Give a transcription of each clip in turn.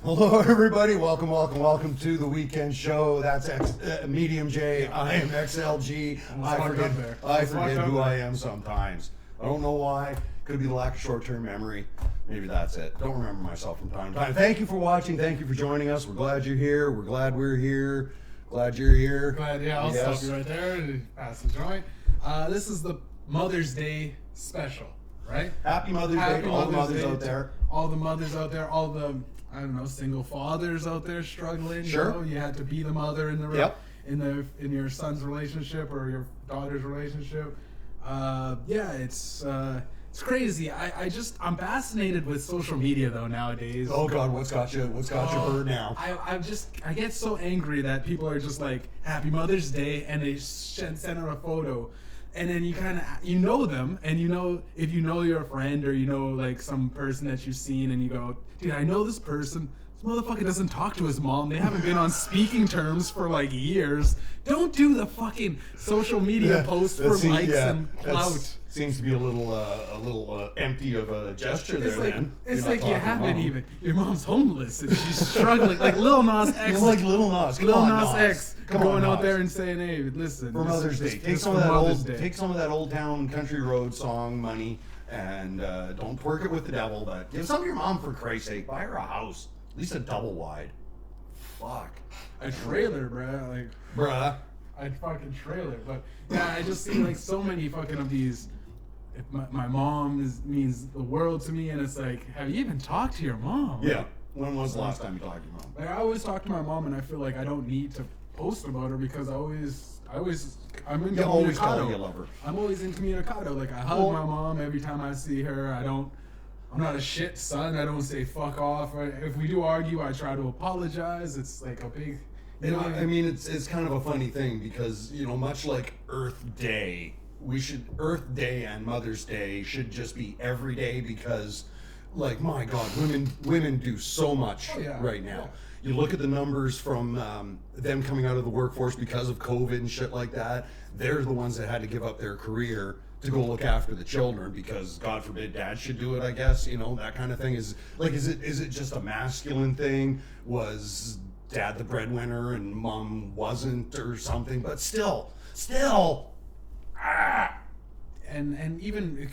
Hello, everybody. Welcome to the weekend show. That's Mediumjay. I am XLG. I forget who I am sometimes. I don't know why. Could be the lack of short-term memory. Maybe that's it. Don't remember myself from time to time. Thank you for watching. Thank you for joining us. We're glad you're here. We're glad we're here. Glad you're here. I'll stop you right there and pass the joint. This is the Mother's Day special, right? Happy Mother's Day to all the mothers out there. All the mothers out there, all the, I don't know, single fathers out there struggling. Sure. You had to be the mother in the Yep. in your son's relationship or your daughter's relationship. It's crazy. I'm fascinated with social media though nowadays. Oh God, what's got you hurt now? I get so angry that people are just like, Happy Mother's Day, and they send out a photo. And then you know them, and if you know your friend or like some person that you've seen, and you go, dude, I know this person. This motherfucker doesn't talk to his mom. They haven't been on speaking terms for like years. Don't do the fucking social media posts for likes and clout. Seems to be a little empty of a gesture there. Then it's like you haven't even. Your mom's homeless and she's struggling, like Lil Nas X. Like Lil Nas. Lil Nas X going out there and saying, "Hey, listen, for Mother's Day, take some of that old town country road song money and don't twerk it with the devil, but give some to your mom for Christ's sake. Buy her a house, at least a double wide. Fuck, a trailer, bruh. I'd fucking trailer, but yeah, I just see like so many fucking of these. If my mom means the world to me, and it's like, have you even talked to your mom? Yeah. When was the last time you talked to your mom? Like, I always talk to my mom, and I feel like I don't need to post about her because I'm incommunicado. You love her. I'm always incommunicado. Like I hug my mom every time I see her. I'm not a shit son. I don't say fuck off. If we do argue, I try to apologize. It's like a big. I mean, it's kind of a funny thing because much like Earth Day. Earth Day and Mother's Day should just be every day because, like, my God, women do so much right now. Yeah. You look at the numbers from them coming out of the workforce because of COVID and shit like that. They're the ones that had to give up their career to go look after the children because, God forbid, dad should do it, I guess. That kind of thing. Is it just a masculine thing? Was dad the breadwinner and mom wasn't or something? But still. And even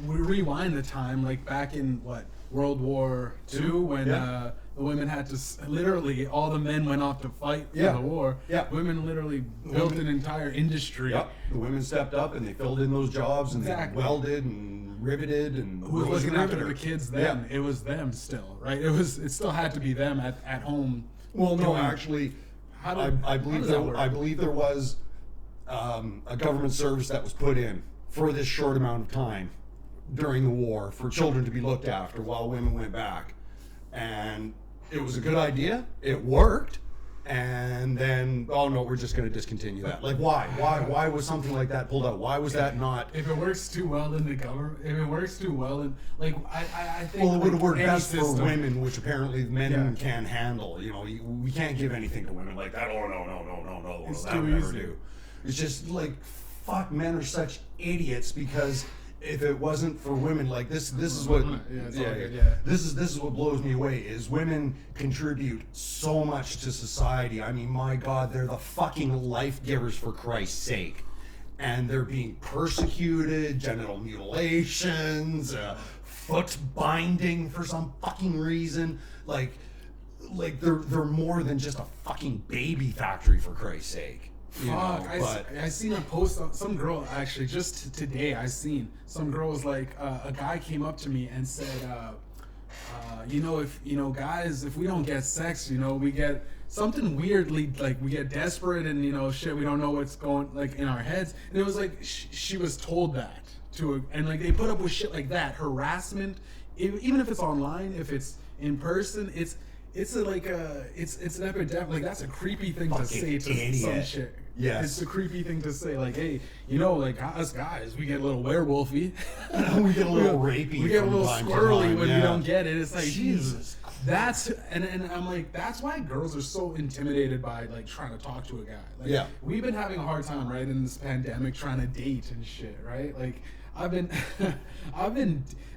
we rewind the time, like back in World War II, when the women had to literally, all the men went off to fight for the war. Yeah. Women literally built an entire industry. Yep. The women stepped up and they filled in those jobs and they welded and riveted and who was looking after the kids then? Yeah. It was them still, right? It still had to be them at home. Well, no, actually, I believe there was a government service that was put in for this short amount of time during the war for children to be looked after while women went back, and it was a good idea. It worked, and then we're just going to discontinue that. Like, why was something like that pulled out? Why was that not? If it works too well in the government, if it works too well in, like, I think. Well, it would have worked best for women, which apparently men can't handle. We can't give anything to women like that. Oh no, it's that too would never easy. do. It's just like, fuck, men are such idiots because if it wasn't for women, like this is what this is what blows me away is women contribute so much to society. I mean, my God, they're the fucking life givers, for Christ's sake, and they're being persecuted, genital mutilations, foot binding for some fucking reason, like they're more than just a fucking baby factory, for Christ's sake. I seen a post on some girl actually just today. I seen some girl was like, a guy came up to me and said, guys, if we don't get sex, we get something weirdly, like we get desperate and shit, we don't know what's going like in our heads. And it was like she was told that and like they put up with shit like that, harassment, even if it's online, if it's in person, it's an epidemic. Like that's a creepy thing to say to some shit. Yes. It's a creepy thing to say. Like, hey, like us guys, we get a little werewolfy. We get a little rapey. We get a little squirrely when we don't get it. It's like, Jesus. That's and I'm like, that's why girls are so intimidated by like trying to talk to a guy. Like, we've been having a hard time, right, in this pandemic trying to date and shit, right? Like, I've been,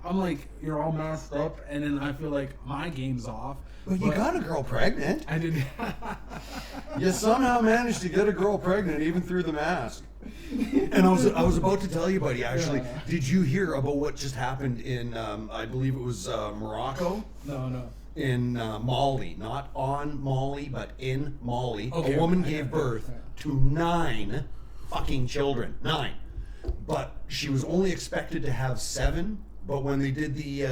I'm like, you're all messed up, and then I feel like my game's off. But you got a girl pregnant. I did. You somehow managed to get a girl pregnant even through the mask. And I was about to tell you, buddy, actually, did you hear about what just happened in, I believe it was Morocco? No. In Mali, not on Mali, but in Mali. Okay. A woman gave birth to 9 fucking children. 9. But she was only expected to have 7. But when they did the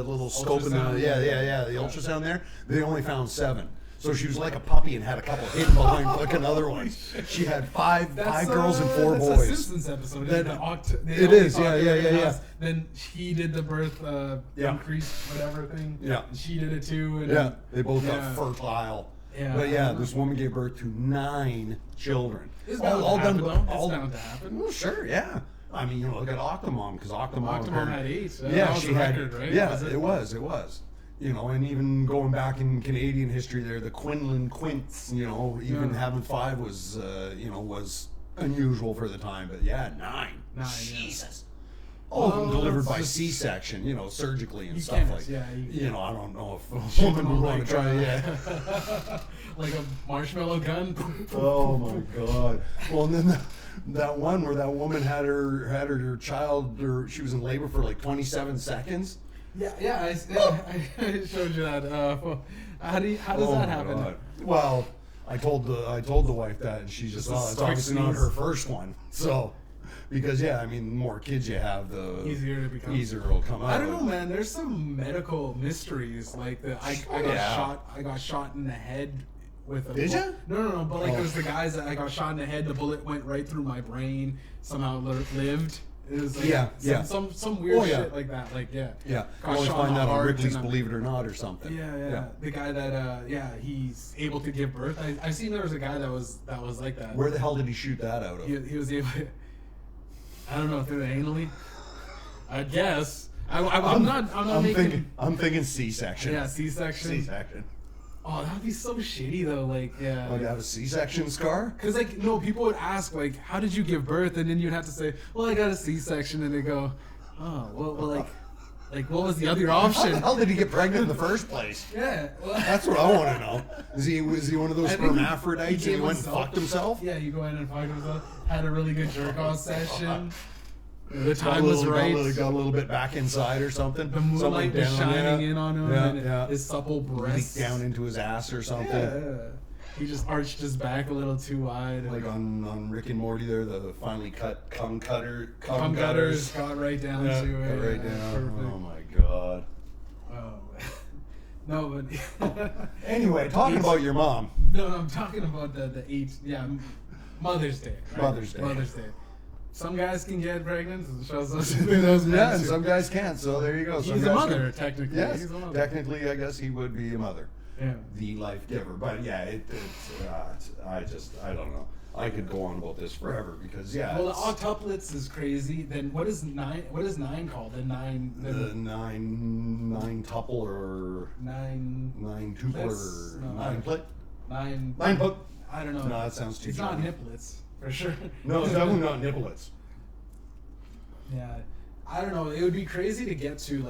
little scope and the ultrasound there, they only found 7. So she was like a puppy and had a couple hidden behind fucking other ones. She had five girls and 4 boys. That's a Simpsons episode. It is, yeah. Then he did the birth increase whatever thing. Yeah. And she did it too. And Yeah, they both got fertile. Yeah. But yeah, this woman gave birth to 9 children. It's bound to happen. Well, sure, yeah. I mean, look at Octomom, because Octomom had 8. Yeah, that was she the had. record, right? Yeah, it was. And even going back in Canadian history, there, the Quinlan Quints, even having 5 was, was unusual for the time. But yeah, 9. Jesus. All of them delivered by C-section, surgically and stuff like that. Yeah, I don't know if a woman would want to try, like a marshmallow gun. Oh my God. Well, and then that one where that woman had her child, or she was in labor for like 27 seconds. Yeah, I showed you that. How does that happen? God. Well, I told the wife that, and she just, it's obviously not her first one. So, because the more kids you have, the easier it'll come out. I don't know, man. There's some medical mysteries like that. I got shot in the head with a. Did you? No. But it was the guys that I got shot in the head. The bullet went right through my brain. Somehow lived. It was like some weird shit like that. You always find that on Ripley's Believe It or Not or something. Yeah. The guy that he's able to give birth. I've seen there was a guy that was like that. Where the hell did he shoot that out of? He was able. I don't know, through the anally. I guess. I'm thinking C-section. Yeah, C-section. C-section. Oh, that would be so shitty though. Like, yeah. Like, have a C-section scar? Because people would ask like, how did you give birth? And then you'd have to say, well, I got a C-section, and they go, oh, well, like what was the other option? How the hell did he get pregnant in the first place? Yeah, well, that's what I want to know. Was he one of those hermaphrodites and he went and fucked himself? Yeah, you go in and fucked himself. Had a really good jerk-off session. The time was right. Got a little bit back inside or something. The moonlight was shining in on him, and his supple breasts leaked down into his ass or something. Yeah. He just arched his back a little too wide. Like on Rick and Morty, there, the finely cut cum gutters got right down to it. Got right down. Perfect. Oh my God. Oh. No, but anyway, talking about your mom. No, I'm talking about the 8. Yeah, Mother's Day. Right? Mother's Day. Some guys can get pregnant. It shows us. And some guys can't. So there you go. He's a mother, technically. Yes, he's a mother. Technically, I guess he would be a mother. Yeah. The life giver. But yeah, I don't know. I could go on about this forever because Well, the octuplets is crazy. Then what is 9? What is 9 called? The 9. The 9 tuple or 9 tuple or 9 plit. 9 put. I don't know. No, that sounds too. It's not nipplets. For sure. No, it's definitely not nipplets. Yeah, I don't know. It would be crazy to get to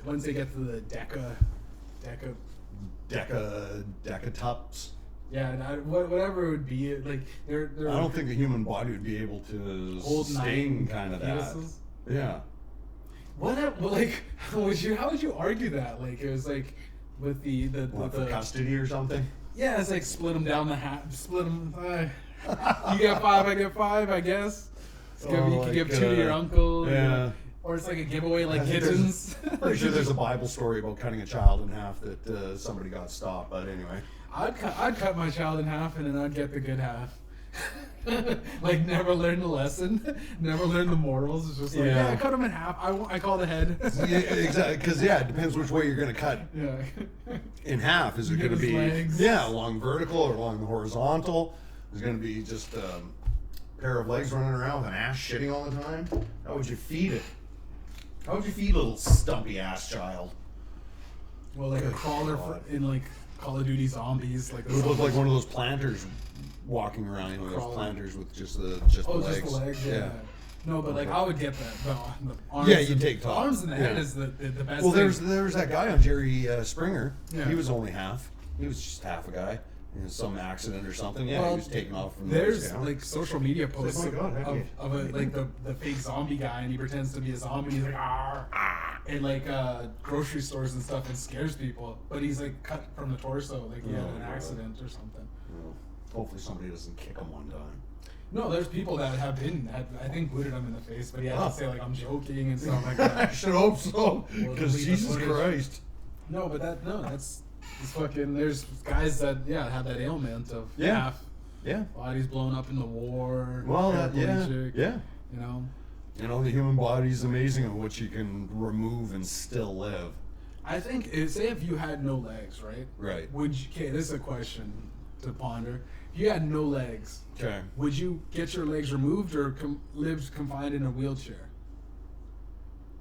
once they get to the decatups. Yeah, whatever it would be. Like they're. I don't think the human body would be able to hold sustain kind of that. Yeah. How would you argue that? Like it was like with the for custody or something. Yeah, it's like split them down the half. Split them. You get 5, I get 5, I guess. You can give 2 to your uncle. Yeah. Or it's like a giveaway like kittens. Pretty sure there's a Bible story about cutting a child in half that somebody got stopped, but anyway. I'd cut my child in half and then I'd get the good half. Like never learn the lesson, never learn the morals. It's just like, I cut him in half. I call the head. Yeah, exactly, because it depends which way you're going to cut. Yeah. In half, is it going to be legs. along vertical or along the horizontal? There's going to be just a pair of legs running around with an ass shitting all the time. How would you feed it? How would you feed a little stumpy ass child? Well, like a crawler in like Call of Duty Zombies. Like it would look like one of those planters walking around. Those planters with just the legs. Just the legs. Yeah. No, but like I would get the arms. Yeah, you take top. Arms and the head Yeah. is the best. Well, thing. there's that guy on Jerry Springer. Yeah. He was only half. He was just half a guy. In some accident or something. Yeah, Well, he was taken off from the there's waist down. like social media posts Oh my God, how do of a, like the fake zombie guy, and he pretends to be a zombie. He's like and like grocery stores and stuff, and scares people. But he's like cut from the torso, like he had an accident or something. Well, hopefully somebody doesn't kick him one time. No, there's people that had I think booted him in the face, but he had to say like I'm joking and stuff like I that. should hope so, Well, because delete the Jesus footage. Christ. No, but that's it's fucking. There's guys that have that ailment of half Yeah. bodies blown up in the war. Well, paraplegic, yeah. You know. You know, the human body's amazing at what you can remove and still live. I think, say if you had no legs, right? Right. Would you? Okay, this is a question to ponder. If you had no legs, Okay. would you get your legs removed or live confined in a wheelchair?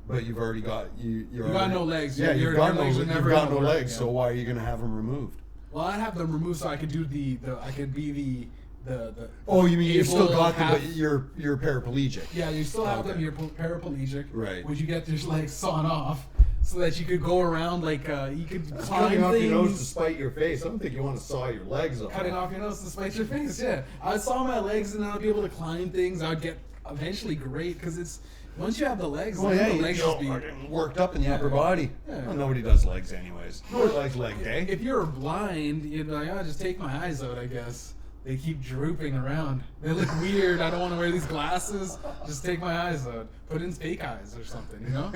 But you've already got you got no legs. Yeah, Your you've got legs no are never you've got gonna no work legs. again. So why are you gonna have them removed? Well, I'd have them removed so I could do the I could be the. Oh, you mean you've still able got them, half- but you're paraplegic. Yeah, you still have Okay. them. You're paraplegic. Right. Would you get your legs sawn off so that you could go around like you could climb Cutting off things? your nose to spite your face. I don't think you want to saw your legs off. Cutting off your nose to spite your face. Yeah, I saw my legs and then I'd be able to climb things. I'd get eventually great because it's once you have the legs, Well, then yeah, the legs you just be. fucking worked up in the upper body. Yeah. Well, nobody does legs anyways. Nobody likes leg day. If you're blind, you'd be like, oh, just take my eyes out, I guess. They keep drooping around. They look weird. I don't want to wear these glasses. Just take my eyes out. Put in fake eyes or something, you know?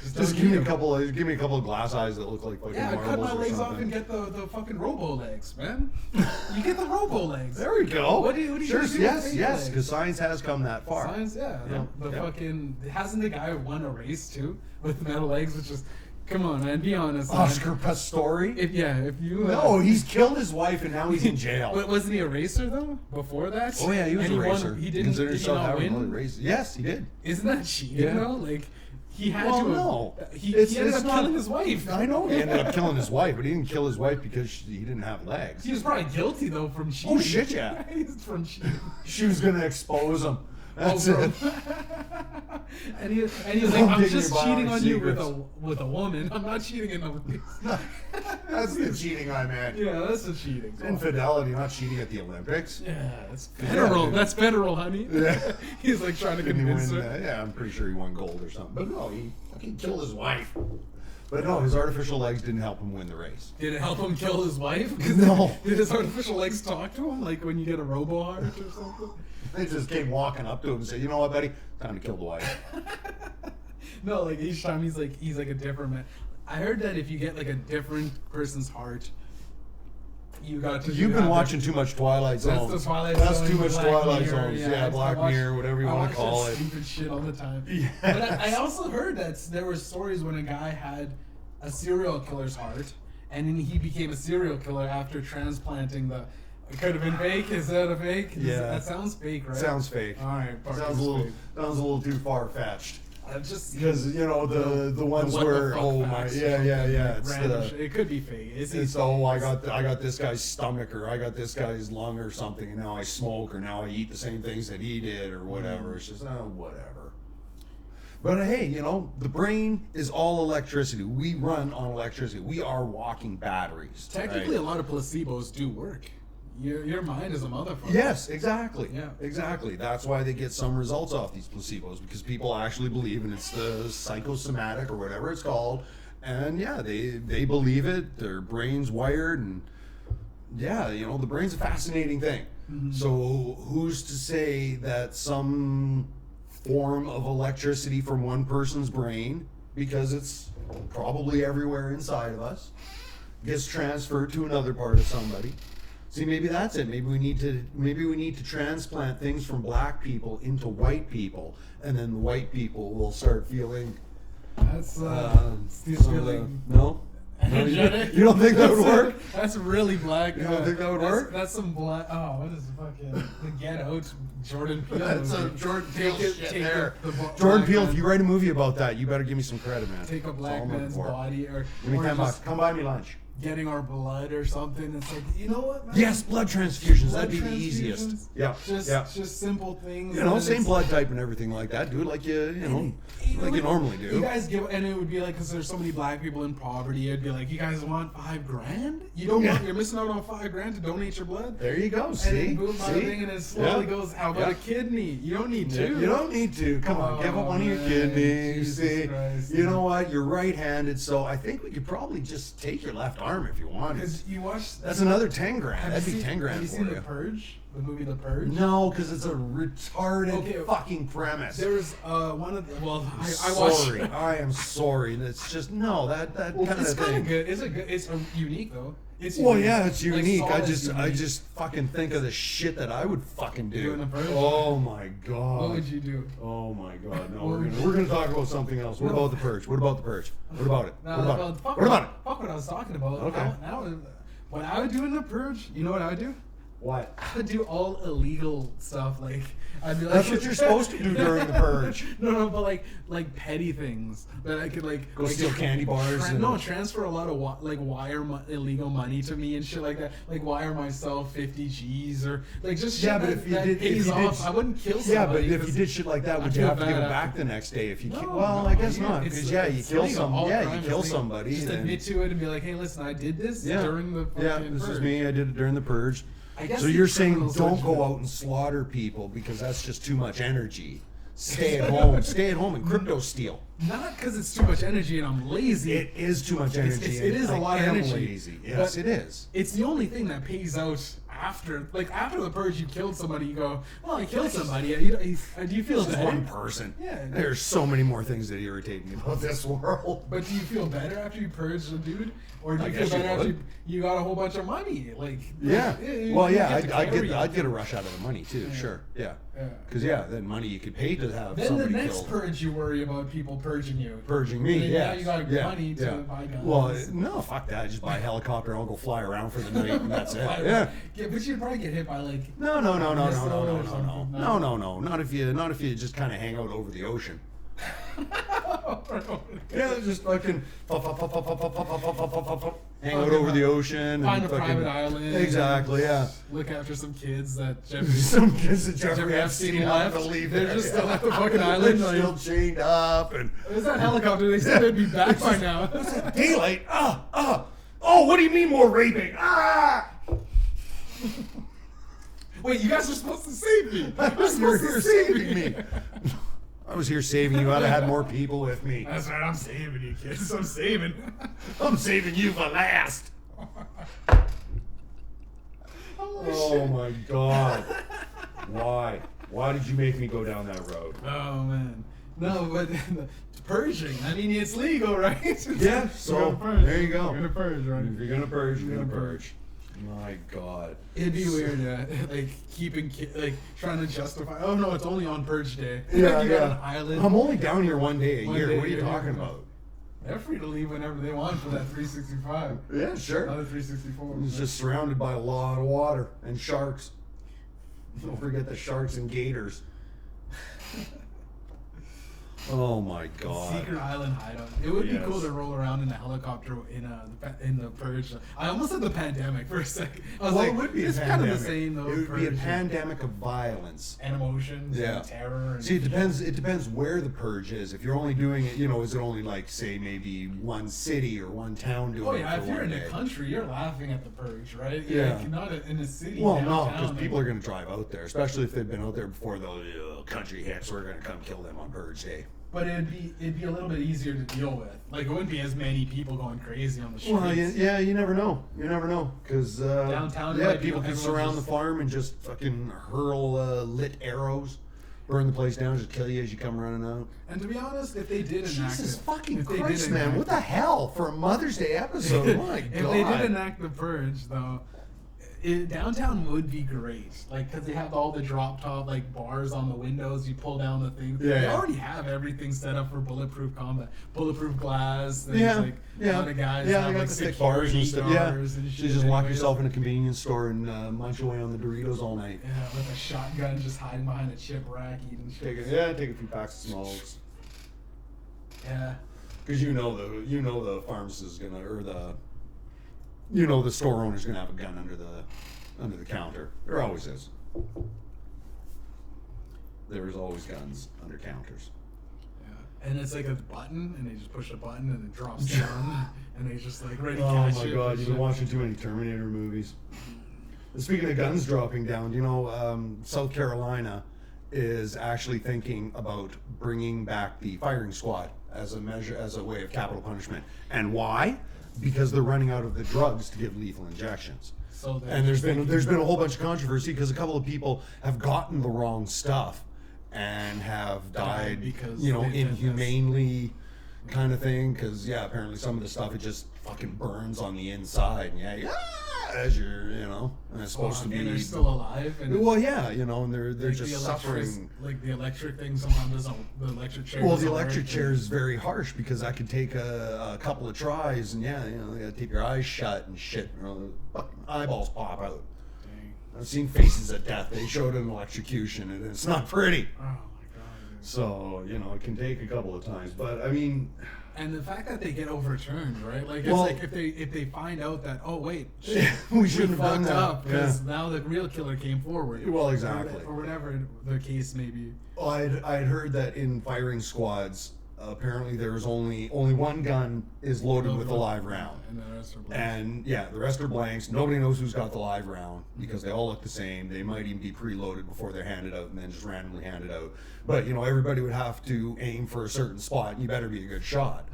Just don't give me need a them. couple of glass eyes that look like fucking Yeah, marbles cut my or legs something. off and get the fucking robo legs, man. You get the robo legs. There we go. What do you sure, do with yes, fake yes, legs? because science has come that far. Science, yeah. Yeah, The yeah. fucking hasn't the guy won a race too with metal legs? Which is, come on, man, be honest. man. Oscar Pistorius? If you No, he's killed his wife and now he's in jail. But wasn't he a racer though before that? Oh yeah, he was And a won- racer. He didn't. Considered Did he himself not having win? one race. Yes, he did. Isn't that cheating Yeah. though? Like he had Well, to. no. He It's ended up not- killing his wife. I know he ended up killing his wife, but he didn't kill his wife because he didn't have legs. He was probably guilty though from cheating. Oh, shit, yeah. He's from cheating. She was gonna expose him. That's bro. it. and he was like, Don't I'm dig just your cheating body on you secrets." with a woman. I'm not cheating in a. That's the cheating I meant. Yeah, that's the cheating. Come on. Infidelity, not cheating at the Olympics. Yeah, that's federal. dude. That's federal, honey. Yeah. He's like trying to Didn't he convince win, her. yeah, I'm pretty sure he won gold or something. But no, he fucking killed his wife. But no, his artificial legs didn't help him win the race. Did it help him kill his wife? 'Cause No. Did his artificial legs talk to him, like when you get a robo heart or something? They just came walking up to him and said, "You know what, buddy? Time to kill the wife." No, like each time he's like a different man. I heard that if you get like a different person's heart, you got to. You've been watching too much Twilight Zone. That's the Twilight That's Zone. too much Black Twilight Mirror, Zones. Yeah, I Black watch- Mirror, whatever you I want to watch call that it. Stupid shit all the time. Yes. But I also heard that there were stories when a guy had a serial killer's heart, and then he became a serial killer after transplanting the. It could have been fake. Is that a fake? Yeah. That sounds fake, right? Sounds fake. All right. Sounds a little too far fetched. Just Because you know the ones what the where fuck oh my facts or yeah something, it's random the shit. It could be fake. Is he? it's oh I got this guy's stomach or I got this guy's lung or something and now I smoke or now I eat the same things that he did or whatever. It's just whatever. But hey, you know the brain is all electricity. We run on electricity. We are walking batteries. Technically, right? a lot of placebos do work. Your mind is a motherfucker. Yes, exactly. Yeah. Exactly. That's why they get some results off these placebos because people actually believe, and it's the psychosomatic or whatever it's called, and yeah, they believe it. Their brain's wired, and yeah, you know, the brain's a fascinating thing. Mm-hmm. So who's to say that some form of electricity from one person's brain, because it's probably everywhere inside of us, gets transferred to another part of somebody? See, maybe that's it. Maybe we need to transplant things from black people into white people, and then the white people will start feeling. That's Steve's some of the- feeling no. No, energetic. you don't think that would work? That's really black. You don't think that would work? That's some black. Oh, what is fucking the Get Out? Jordan Peele. That's a movie. Jordan Peele Take shit take there. the Jordan black Peele, man- if you write a movie about that, you better give me some credit, man. take a That's all black I'm looking man's for. body, or Give me or $10. just Come buy me lunch. getting our blood or something. It's like, you know what, man? Yes, blood transfusions. Blood That'd be the easiest. transfusions, Yeah. Just simple things. You know, and same it's- blood type and everything like that. Do it like you normally do. You guys give, and it would be like, because there's so many black people in poverty, it'd be like, you guys want $5,000? You don't want, you're missing out on $5,000 to donate your blood? There you go. See? And then boom, bada See? bing, and it slowly goes, how about a kidney? You don't need two. You don't need to. Come on, give up one of your man. kidneys. Jesus See? Christ. You know what? You're right-handed, so I think we could probably just take your left arm if you wanted. Because you watch... That's another 10 grand. Have That'd you be seen- 10 grand Have you for seen you. The Purge? The movie The Purge? No, because it's a retarded Okay, fucking premise. There's one of the... Well, I sorry. watched... I am sorry. It's just, no, that Well, kind it's of kind thing. of good. It's a good... It's unique, though. It's Well, unique. yeah, it's Like, unique. I solid just fucking think of the shit that I would fucking do. Doing a Purge? Oh my god. What would you do? Oh my god. No, What would we're gonna talk about something else. What No. about the Purge? What about the Purge? What about it? No, What about well, it? fuck What about it? Fuck what I was talking about. Okay. Now, what I would do in The Purge, you know what I would do? What? I would do all illegal stuff. Like, I'd be like... That's what you're supposed to do during the Purge. No, but like petty things that I could like... Go like, steal candy bars and- No, transfer a lot of wire illegal money to me and shit like that. Like wire myself 50 G's or like just shit Yeah, but that, if you that did, pays if you off. did, I wouldn't kill somebody. yeah, but if you 'cause did shit like that, I would you feel have to give bad it back after. the next day? If you No, well, no, I guess yeah, not, it's- because yeah, you it's kill legal. some, All yeah, crime you is kill legal. somebody. Just then- admit to it and be like, hey, listen, I did this yeah, during the fucking yeah, this is Purge. me. I did it during the Purge. I guess So the you're saying criminals don't would go do it. out and slaughter people because that's just too much energy. Stay at home. Stay at home and crypto steal. Not because it's too much energy and I'm lazy. It is too much energy. it is a and lot I of am energy. lazy. Yes, But it is. It's the only thing that pays out after the Purge. You killed somebody. You go, well, I killed somebody. Do you feel Just better? one person. Yeah. There's so many more things that irritate me about this world. But do you feel better after you purged a dude, or do I you feel guess you better after would. you got a whole bunch of money? Like Yeah. you Well, yeah, get to I'd carry get it. a rush out of the money too. Yeah. Sure. Yeah. Yeah. Because then money you could pay to have Then the somebody next killed. purge, you worry about people purging you. Purging me, And then yeah. now you got yeah, money to yeah. buy guns. Well, no, fuck that. I just buy a helicopter and I'll go fly around for the night and that's it. Why- Yeah. But you'd probably get hit by like. No. Missile or something. No. Not if you just kind of hang out over the ocean. Yeah, just fucking hang out over the ocean. Find and a fucking, private island. Exactly. Yeah. Look after some kids that Jeffrey. Some kids that Jeffrey Jeffrey Epstein Epstein left left. to leave They're there. just still at the fucking island, They're like- still chained up and. Where's that helicopter? They said they'd be back by now. Daylight. Oh, what do you mean more raping? Wait, you guys are supposed to save me. You're here saving me. I was here saving you. I'd have had more people with me. That's right, I'm saving you, kids. I'm saving. I'm saving you for last. Oh my god. Why? Why did you make me go down that road? Oh man. No, but purging. I mean, it's legal, right? Yeah, so there you go. You're gonna purge, right? If you're gonna purge, you're You're gonna gonna purge. My god. It'd be weird, like keeping trying to justify. Oh no, it's only on Purge Day. Yeah, you got yeah. an island. I'm only down here one day a One year. day What are a you year, talking yeah. about? They're free to leave whenever they want for that 365. Yeah, sure. Another 364. It's just surrounded by a lot of water and sharks. Don't forget the sharks and gators. Oh my god. Secret island hideout. It would be Yes. cool to roll around in a helicopter in the Purge. I almost said the pandemic for a second. I was Well, like, it would be it's a kind of pandemic. the same though. It would be a Purge pandemic of violence. and emotions Yeah. and terror. And See, it depends. It depends where the purge is. If you're only doing it, is it only like say maybe one city or one town doing Oh it yeah, for if you're one in day? the country, you're laughing at the Purge, right? Yeah. Like, not in a city. Well, no, downtown, because people like- are going to drive out there, especially if they've been out there before. The country hits, we're going to come kill them on Purge Day. But it'd be a little bit easier to deal with. Like it wouldn't be as many people going crazy on the streets. Well, yeah, you never know. You never know, because Downtown, it yeah, might be people can everyone surround just- the farm and just fucking hurl lit arrows, burn the place down, just kill you as you come running out. And to be honest, if they did enact Jesus it, fucking if they did Christ, man! enact What the it- hell for a Mother's Day episode? My if God! they did enact the Purge, though, downtown would be great. Like, because they have all the drop top like bars on the windows. You pull down the thing. Yeah. They already have everything set up for bulletproof combat, bulletproof glass. There's Yeah, like yeah, a lot of guys yeah. have They got like the thick bars and security stuff. Yeah, guards and you shit. just lock anyways. yourself in a convenience store and munch away on the Doritos all night. Yeah, with a shotgun, just hiding behind a chip rack, eating shit. Take a few packs of smokes. Yeah. Because the pharmacist is gonna, or you know the store owner's gonna have a gun under the counter. There always is. There's always guns under counters. Yeah. And it's like a button, and they just push a button, and it drops down, and they just like ready to Oh catch my it. god, you've been watching too many Terminator movies. Speaking of guns dropping down, you know, South Carolina is actually thinking about bringing back the firing squad as a way of capital punishment. And why? Because they're running out of the drugs to give lethal injections. So And there's been a whole bunch of controversy because a couple of people have gotten the wrong stuff and have died because you know, they did this. inhumanely kind of thing. Because yeah, apparently some of the stuff, it just fucking burns on the inside. And yeah, as you're, you know, and it's supposed to be. And they're still alive. And Well, yeah, you know, and they're like just suffering. Like the electric thing, sometimes doesn't. The electric chair. Well, the doesn't electric work. chair is very harsh because that could take a couple of tries, and yeah, you know, you gotta keep your eyes shut and shit. You know, fucking eyeballs pop out. Dang. I've seen Faces of Death. They showed an electrocution, and it's not pretty. Oh my god. Dude. So, you know, it can take a couple of times. But, I mean... And the fact that they get overturned, right? Like, it's Well- like if they find out that, oh, wait, we shouldn't have done fucked that. up because Yeah. now the real killer came forward. Well, exactly. Or whatever the case may be. Well, I'd heard that in firing squads, apparently there was only one gun is loaded with a live round. And the rest are blanks. And yeah, the rest are blanks. Nobody knows who's got the live round because they all look the same. They might even be preloaded before they're handed out and then just randomly handed out. But you know, everybody would have to aim for a certain spot, and you better be a good shot.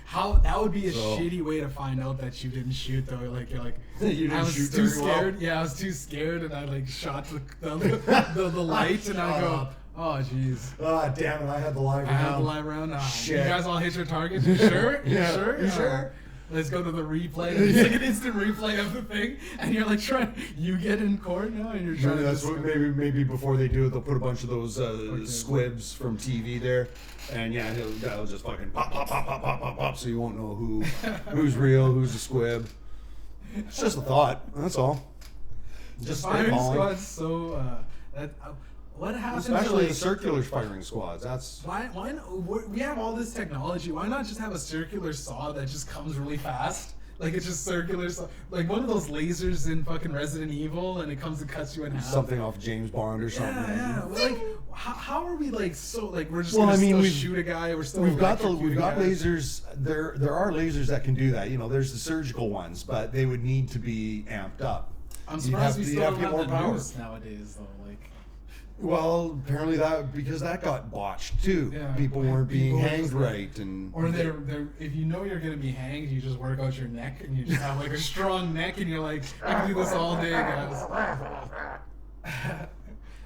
How that would be a So- shitty way to find out that you didn't shoot though. Like you're like, You didn't I was shoot too very well. scared. Yeah, I was too scared, and I like shot the light, and I go, oh jeez. Ah, damn it! I had the live I round. have the live round. You Shit. guys all hit your targets. You sure? You Yeah. sure? You sure? Alright. Let's go to the replay. It's like an instant replay of the thing, and you're like trying. You get in court now, and you're trying Maybe to. that's what, maybe before they do it, they'll put a bunch of those squibs from TV there, and yeah, he'll just fucking pop, pop, pop, pop, pop, pop, pop, so you won't know who's real, who's a squib. It's just a thought. That's all. Just firing spitballing. squad's so that. What happens? to, Especially the like, circular firing squads. That's Why we have all this technology? Why not just have a circular saw that just comes really fast? Like it's just circular saw, like one of those lasers in fucking Resident Evil, and it comes and cuts you in half. something off James Bond or something. Yeah, yeah. Like, how are we like so like we're just Well, gonna I mean, still we've- shoot a guy? We're still We've got electrocuting guys? lasers. There are lasers that can do that. You know, there's the surgical ones, but they would need to be amped up. I'm You'd surprised we you'd still don't to get have more the power. noose nowadays though. Like, Well, apparently because that got botched too. Yeah. People weren't being People hanged just- right, and or they're if you know you're gonna be hanged, you just work out your neck and you just have like a strong neck, and you're like, I can do this all day, guys.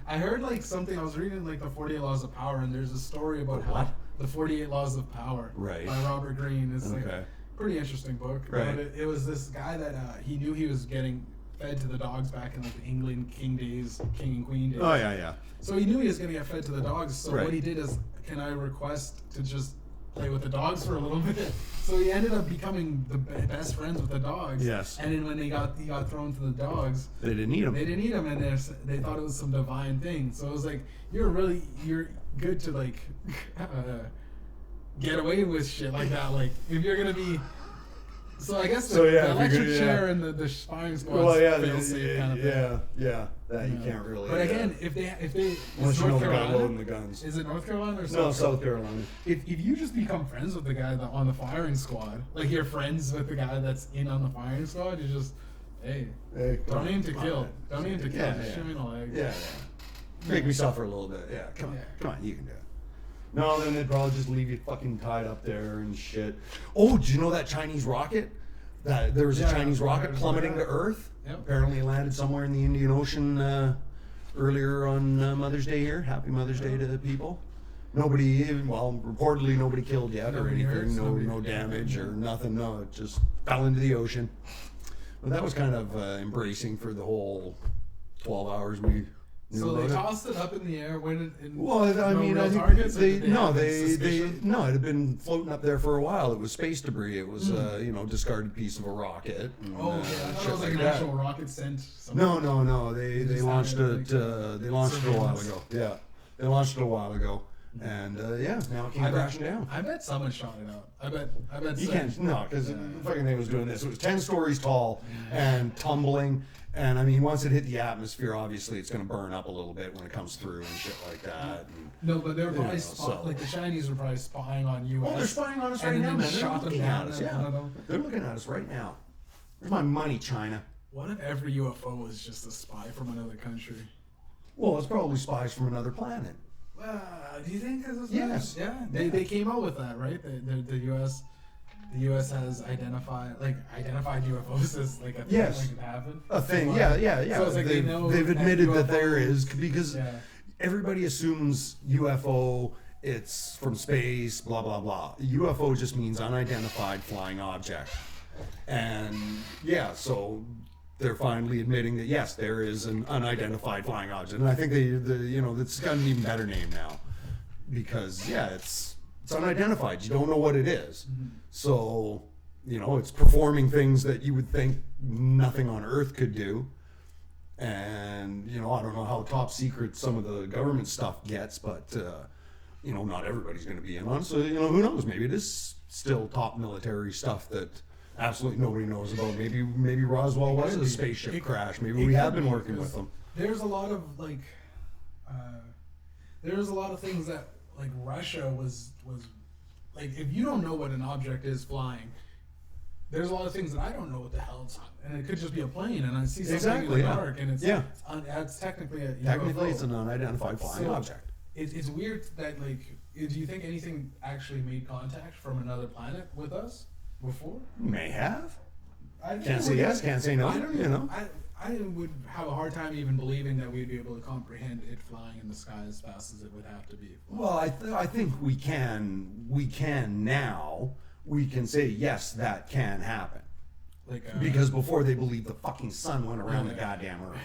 I heard like something. I was reading like the 48 Laws of Power, and there's a story about The how what? the 48 Laws of Power Right. by Robert Greene. It's like Okay. a pretty interesting book. Right. But it was this guy that he knew he was getting fed to the dogs back in like the England King and Queen days. Oh yeah. So he knew he was going to get fed to the dogs. So Right. what he did is, can I request to just play with the dogs for a little bit? So he ended up becoming the best friends with the dogs. Yes. And then when he got thrown to the dogs, They didn't need them. they didn't eat him, and they thought it was some divine thing. So it was like you're good to like get away with shit like that. Like if you're gonna be. So I guess the, So, yeah, the if you're electric gonna- yeah. chair and the firing squad Well, yeah, fail safe kind of thing. yeah. That you Yeah. can't really. But again, if they unless it's you know North the guy Carolina, loading the guns. is it North Carolina or No, South? South Carolina. If you just become friends with the guy on the firing squad, like you're friends with the guy that's in on the firing squad, you just hey, Hey, don't aim to come kill, on. don't aim to kill, Yeah, just yeah. shoot me in the leg. Yeah. Make me suffer a little bit. Yeah, come on, you can do it. No, then they'd probably just leave you fucking tied up there and shit. Oh, did you know that Chinese rocket? That there was a Yeah, Chinese I rocket heard plummeting about to that. Earth. Yep. Apparently, it landed somewhere in the Indian Ocean earlier on Mother's Day here. Happy Mother's Day to the people. Reportedly nobody killed yet or Nobody anything. hurts, nobody- No damage or nothing. No, it just fell into the ocean. But that was kind of embracing for the whole 12 hours we knew So they about it. tossed it up in the air when it. Well, I no mean, real I think targets, or they did have suspicion? no, it had been floating up there for a while. It was space debris. It was discarded piece of a rocket. And, Oh, yeah, I thought shit it was like an that. actual rocket sent. somewhere. No. They just launched had it, it. They launched it a while surveillance. ago. Yeah, they launched it a while ago. And now it came crashing down. I bet someone shot it out. I bet. You can't, no, because the fucking thing was doing this. It was 10 stories tall and tumbling. And I mean, once it hit the atmosphere, obviously it's going to burn up a little bit when it comes through and shit like that. And, no, but they're probably like the Chinese were probably spying on you. Oh, they're spying on us right now, man. They're looking at us, yeah. They're looking at us right now. Where's my money, China? What if every UFO was just a spy from another country? Well, it's probably spies from another planet. Do you think? Yes. Yeah. They came out with that, right? The U.S. has identified UFOs as like a thing, yes. like it happened. A thing, yeah. So it's like they've admitted that there is, because yeah. everybody assumes UFO, it's from space, blah, blah, blah. UFO just means unidentified flying object. And yeah, so they're finally admitting that yes, there is an unidentified flying object. And I think it's got an even better name now. Because it's unidentified. You don't know what it is. Mm-hmm. So, it's performing things that you would think nothing on Earth could do. And, I don't know how top secret some of the government stuff gets, but, not everybody's going to be in on it. So, who knows? Maybe it is still top military stuff that absolutely nobody knows about. Maybe Roswell was a spaceship crash. Maybe we have been working with them. There's a lot of, things that, like, Russia was like, if you don't know what an object is flying, there's a lot of things that I don't know what the hell it's on, and it could just be a plane, and I see something in the dark, and it's technically a UFO. Technically, it's an unidentified flying object. It's weird that, like, do you think anything actually made contact from another planet with us before? May have. Can't say yes, can't say no. I would have a hard time even believing that we'd be able to comprehend it flying in the sky as fast as it would have to be. Well, I think we can now. We can say yes, that can happen. Because before they believed the fucking sun went around the goddamn Earth,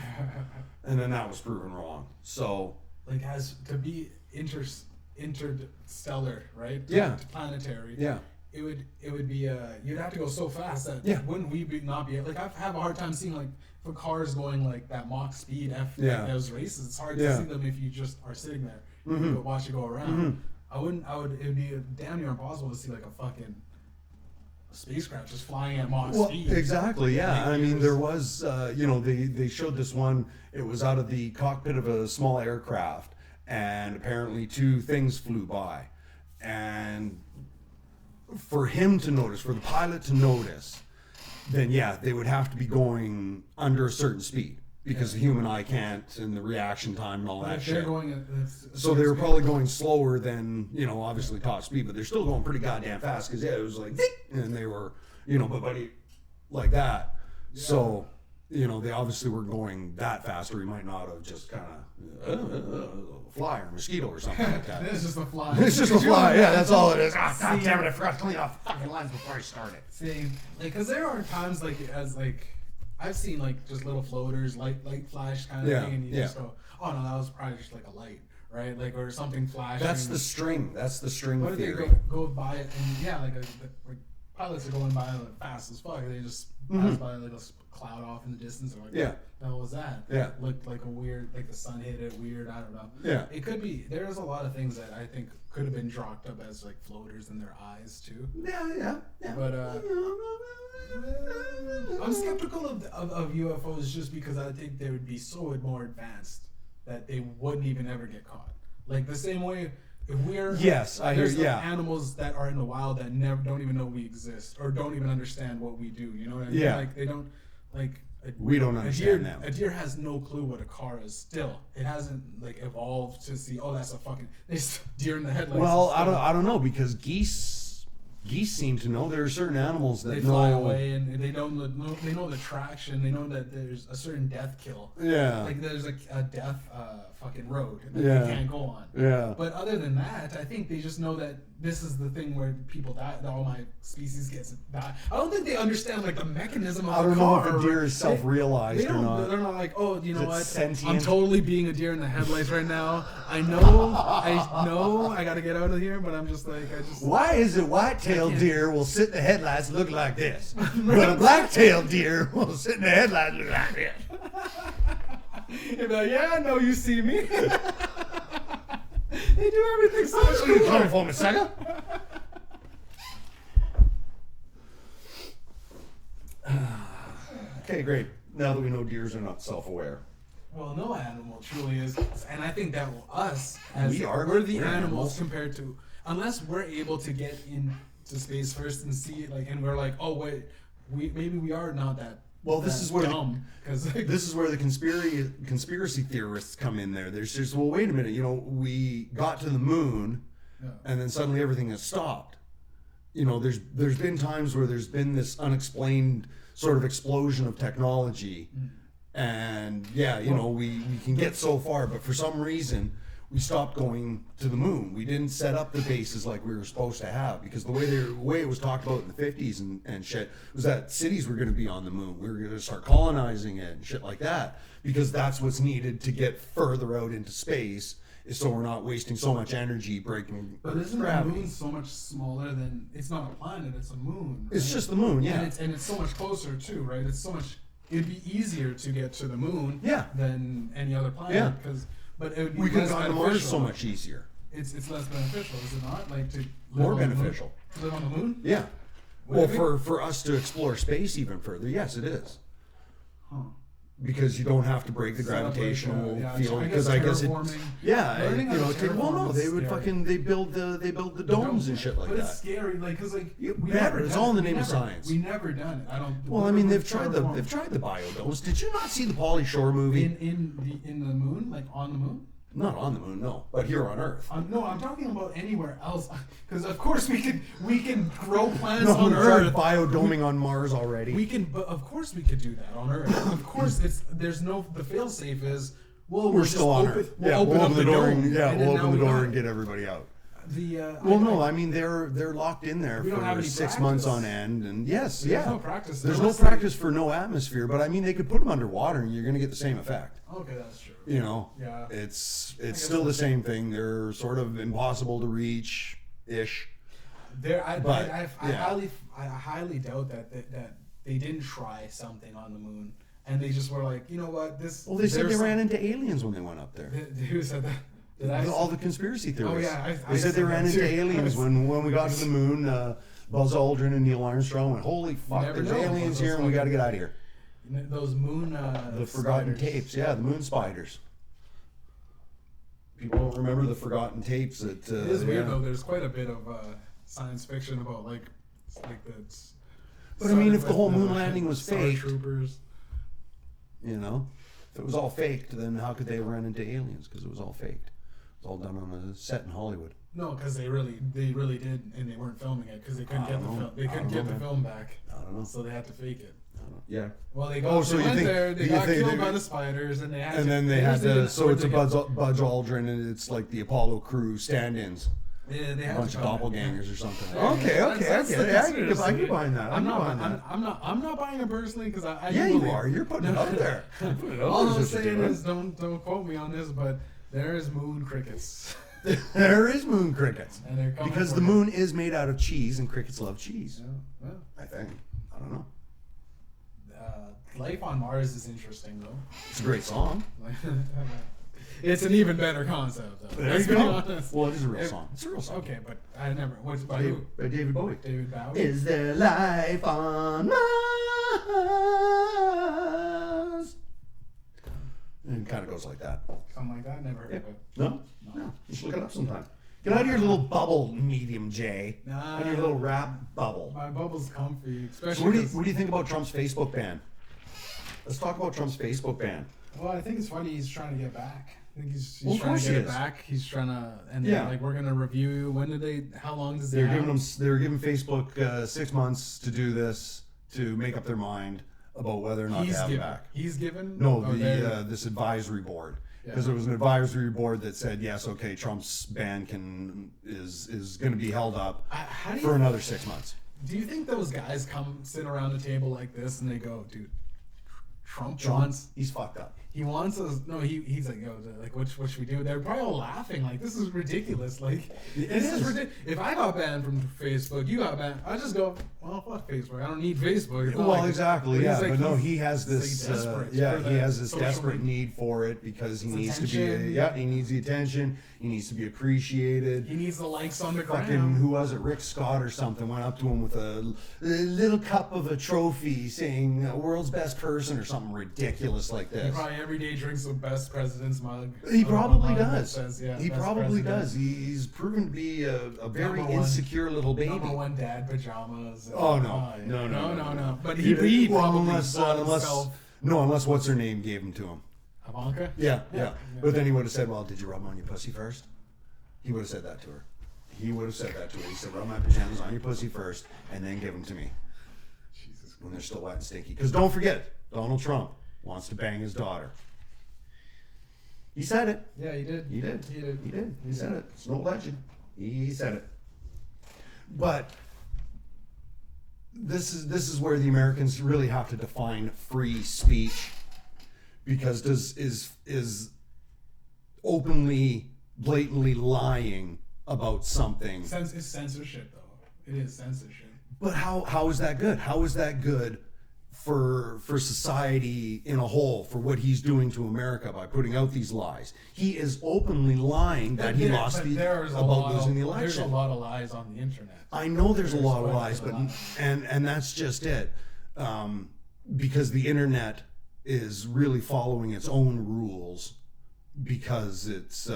and then that was proven wrong. So, like, as to be interstellar, right? Yeah. Planetary. Yeah. It would be you'd have to go so fast that wouldn't we not be like, I have a hard time seeing, like, for cars going like that Mach speed like those races. It's hard to see them if you just are sitting there and watch it go around. It would be damn near impossible to see, like, a fucking spacecraft just flying at Mach speed. Exactly, yeah. I mean, there was they showed this one. It was out of the cockpit of a small aircraft, and apparently two things flew by, and for him to notice, for the pilot to notice, then they would have to be going under a certain speed, because the human eye can't, and the reaction time and all that shit. So they were probably going slower than, obviously top speed, but they're still going pretty goddamn fast, because it was like, and they were, like that. Yeah. So, they obviously were going that fast, or he might not have just kind of fly or mosquito or something like that. It's just a fly. It's just a fly, yeah, that's all it is. God damn it, I forgot to clean off the fucking lens before I started. See, because there are times, I've seen, like, just little floaters, light flash kind of thing, and you just go, oh no, that was probably just like a light, right? Like, or something flashing. That's the string theory. What if they go by it, and like pilots are going by fast as fuck, they just pass by like a cloud off in the distance, or like, what the hell was that? Yeah. Looked like a weird, like the sun hit it weird, I don't know. Yeah. It could be, there's a lot of things that I think could have been chalked up as, like, floaters in their eyes too. Yeah. But I'm skeptical of UFOs just because I think they would be so more advanced that they wouldn't even ever get caught. Like, the same way, if we're there's animals that are in the wild that don't even know we exist, or don't even understand what we do. You know what I mean? Yeah. Like, they don't, like, we don't understand them. A deer has no clue what a car is. Still, it hasn't, like, evolved to see. Oh, that's a fucking deer in the headlights. Well, I don't know, because geese seem to know. There are certain animals that they fly away, and they know the traction. They know that there's a certain death kill. Yeah. Like, there's a death fucking road that they can't go on. Yeah. But other than that, I think they just know that this is the thing where people die. That all my species gets die. I don't think they understand, like, the mechanism of I don't know if a deer is self-realized or not. They're not like, oh, you know what? Sentient? I'm totally being a deer in the headlights right now. I know I gotta get out of here, but I'm just like, Why is it white-tailed deer will sit in the headlights and look like this, but a black-tailed deer will sit in the headlights and look like this? You'd be like, yeah, I know you see me. They do everything so much Come cooler. for me, Sega. Okay, great. Now that we know deers are not self-aware. Well, no animal truly is, and I think that us as We're the animals animals. compared to, unless we're able to get into space first and see it, like, and we're like, oh wait, maybe we are not that. Well, this that is where dumb because like, This is where the conspiracy theorists come in there. There's just, well, wait a minute, we got to the moon, yeah. and then suddenly everything has stopped. There's been times where there's been this unexplained sort of explosion of technology, and we can get so far, but for some reason we stopped going to the moon. We didn't set up the bases like we were supposed to have, because the way it was talked about in the 50s and shit was that cities were going to be on the moon. We were going to start colonizing it and shit like that, because that's what's needed to get further out into space, is so we're not wasting so much energy breaking But isn't the gravity. moon so much smaller than? It's not a planet; it's a moon. It's right? just the moon, yeah. And it's so much closer too, right? It's so much. It'd be easier to get to the moon, Yeah. than any other planet, Yeah. but it would be We could less have gone to Mars beneficial. so much easier. It's less beneficial, is it not? Like to live More on the moon? beneficial. To live on the moon? Yeah. Would Well, it be? for us to explore space even further, yes, it is. Huh. Because you don't have to break the Set up, like, gravitational yeah, field. I Because guess I guess it, terraforming. yeah, Learning how to well, no, terraform they is would scary. they build the domes and shit like but that. it's scary, like, cause like You we bet, never it's done all in it. the We name of never- science. We never done it. I don't. Well, I mean, they've tried the terraform. biodomes. Did you not see the Pauly Shore movie? in the moon, like on the moon. Not on the moon, no, but here on Earth. No, I'm talking about anywhere else, because of course we can grow plants No, on we've tried Earth. biodoming on Mars already. We can, but of course we could do that on Earth. Of course, the fail safe is we're we'll still just on open, Earth. We'll Yeah, open we'll up open the the door. dome, And, yeah, and we'll then open the now we door got and it. get everybody out. Well, No, I mean they're locked in there We don't have for any 6 practice. months on end, and yes, There's yeah. no practice. There's no Unless practice for no atmosphere, but I mean they could put them underwater and you're going to get the same effect. Okay, that's true. Yeah. It's guess still the that's- same thing. They're sort of impossible to reach ish. I yeah. highly doubt that they didn't try something on the moon, and they just were like, you know what, this. Well, they said they there's ran into aliens when they went up there. Who said that? Did I? All the conspiracy theorists. yeah, I they said they said ran that into too. aliens when we got to the moon. Buzz Aldrin and Neil Armstrong went, "Holy fuck, never there's know aliens about here, and we those got to get out of here." Those moon. The forgotten spiders. tapes, yeah, the moon spiders. People don't remember the forgotten tapes that. It is weird yeah. though. There's quite a bit of science fiction about like the. But I mean, if the with whole moon landing was Star faked, Troopers. If it was all faked, then how could they have run into aliens? Because it was all faked. It was all done on a set in Hollywood. No, because they really did, and they weren't filming it because they couldn't I get the don't know. film. They I couldn't don't get know, the man. film back, I don't know. so they had to fake it. Yeah. Well, they got Oh, so they you went think- there. They you got think killed they- by the spiders, and they had. And to, then they had just to. didn't So it's a afford Buzz Aldrin, and it's like the Apollo crew stand-ins, Yeah, they a had bunch to of come in. doppelgangers or something. Yeah, Okay, that's I the get it. I conspiracy. can buy that. I'm not. buying that. I'm not buying it personally because I. Yeah, do you believe- are. You're putting it out there. You're putting it out All there, I'm is what you're saying doing. is, don't quote me on this, but there is moon crickets, There is moon crickets. and they're coming Because for the you. moon is made out of cheese, and crickets love cheese. Yeah, well, I think. I don't know. life on Mars is interesting though. It's a great song. It's an even better concept though. There Let's you be go. honest. Well, it is a real If- song. It's a real song. Okay, but I never. What's by who? By David Bowie. David Bowie. Is there life on Mars? And it kind of goes like that. Something like that. Never heard of it. No? No. You should look it up sometime. Get out of your little bubble, Mediumjay. Nah. Out of your little rap bubble. My bubble's comfy, So especially. what do you 'cause- what do you think about Trump's Facebook ban? Let's talk about Trump's Facebook ban. Well, I think it's funny. He's trying to get back. I think he's Well, of trying to course get he it is. back. He's trying to, and Yeah. then, like we're gonna review. When did they? How long does it? They were giving Facebook 6 months to do this, to make up their mind about whether or not He's to have given. it back. He's given. No, Oh, they're- this advisory board, because Yeah. there was an advisory board that said yes, okay, Trump's ban is going to be held up How do for you another 6 months. do you think those guys sit around the table like this and they go, dude, Trump wants. He's fucked up. He wants us. No, he's like, yo, like, what should we do? They're probably all laughing, like, this is ridiculous. Like, this is ridiculous. If I got banned from Facebook, you got banned, I just go, well, fuck Facebook. I don't need Facebook. Well, like, exactly, yeah. Like, but no, he has this, like he has this desperate need for it because he needs attention. to be, he needs the attention. He needs to be appreciated. He needs the likes on the Fucking, ground. who was it? Rick Scott or something went up to him with a little cup of a trophy saying world's best person or something ridiculous like this. He probably every day drinks the best president's mug. He probably does. Says, yeah, he probably does. He's proven to be a very insecure little baby. Number one dad pajamas. Oh no. No. But he probably unless what's her name gave him to him. Ivanka? Yeah. But then he would have said, well, did you rub on your pussy first? He would have said that to her. He said, rub my pajamas on your pussy first and then give them to me. Jesus. When they're still wet and stinky. Because don't forget, Donald Trump wants to bang his daughter. He said it. Yeah, he did. He said it. It's no legend. He said it. But this is where the Americans really have to define free speech, because is openly, blatantly lying about something. It's censorship, though. It is censorship. But how is that good? How is that good for society in a whole, for what he's doing to America by putting out these lies? He is openly lying that he lost losing the election. There's a lot of lies on the internet. I know there's a lot of lies, but and that's just it, because the internet is really following its own rules, because it's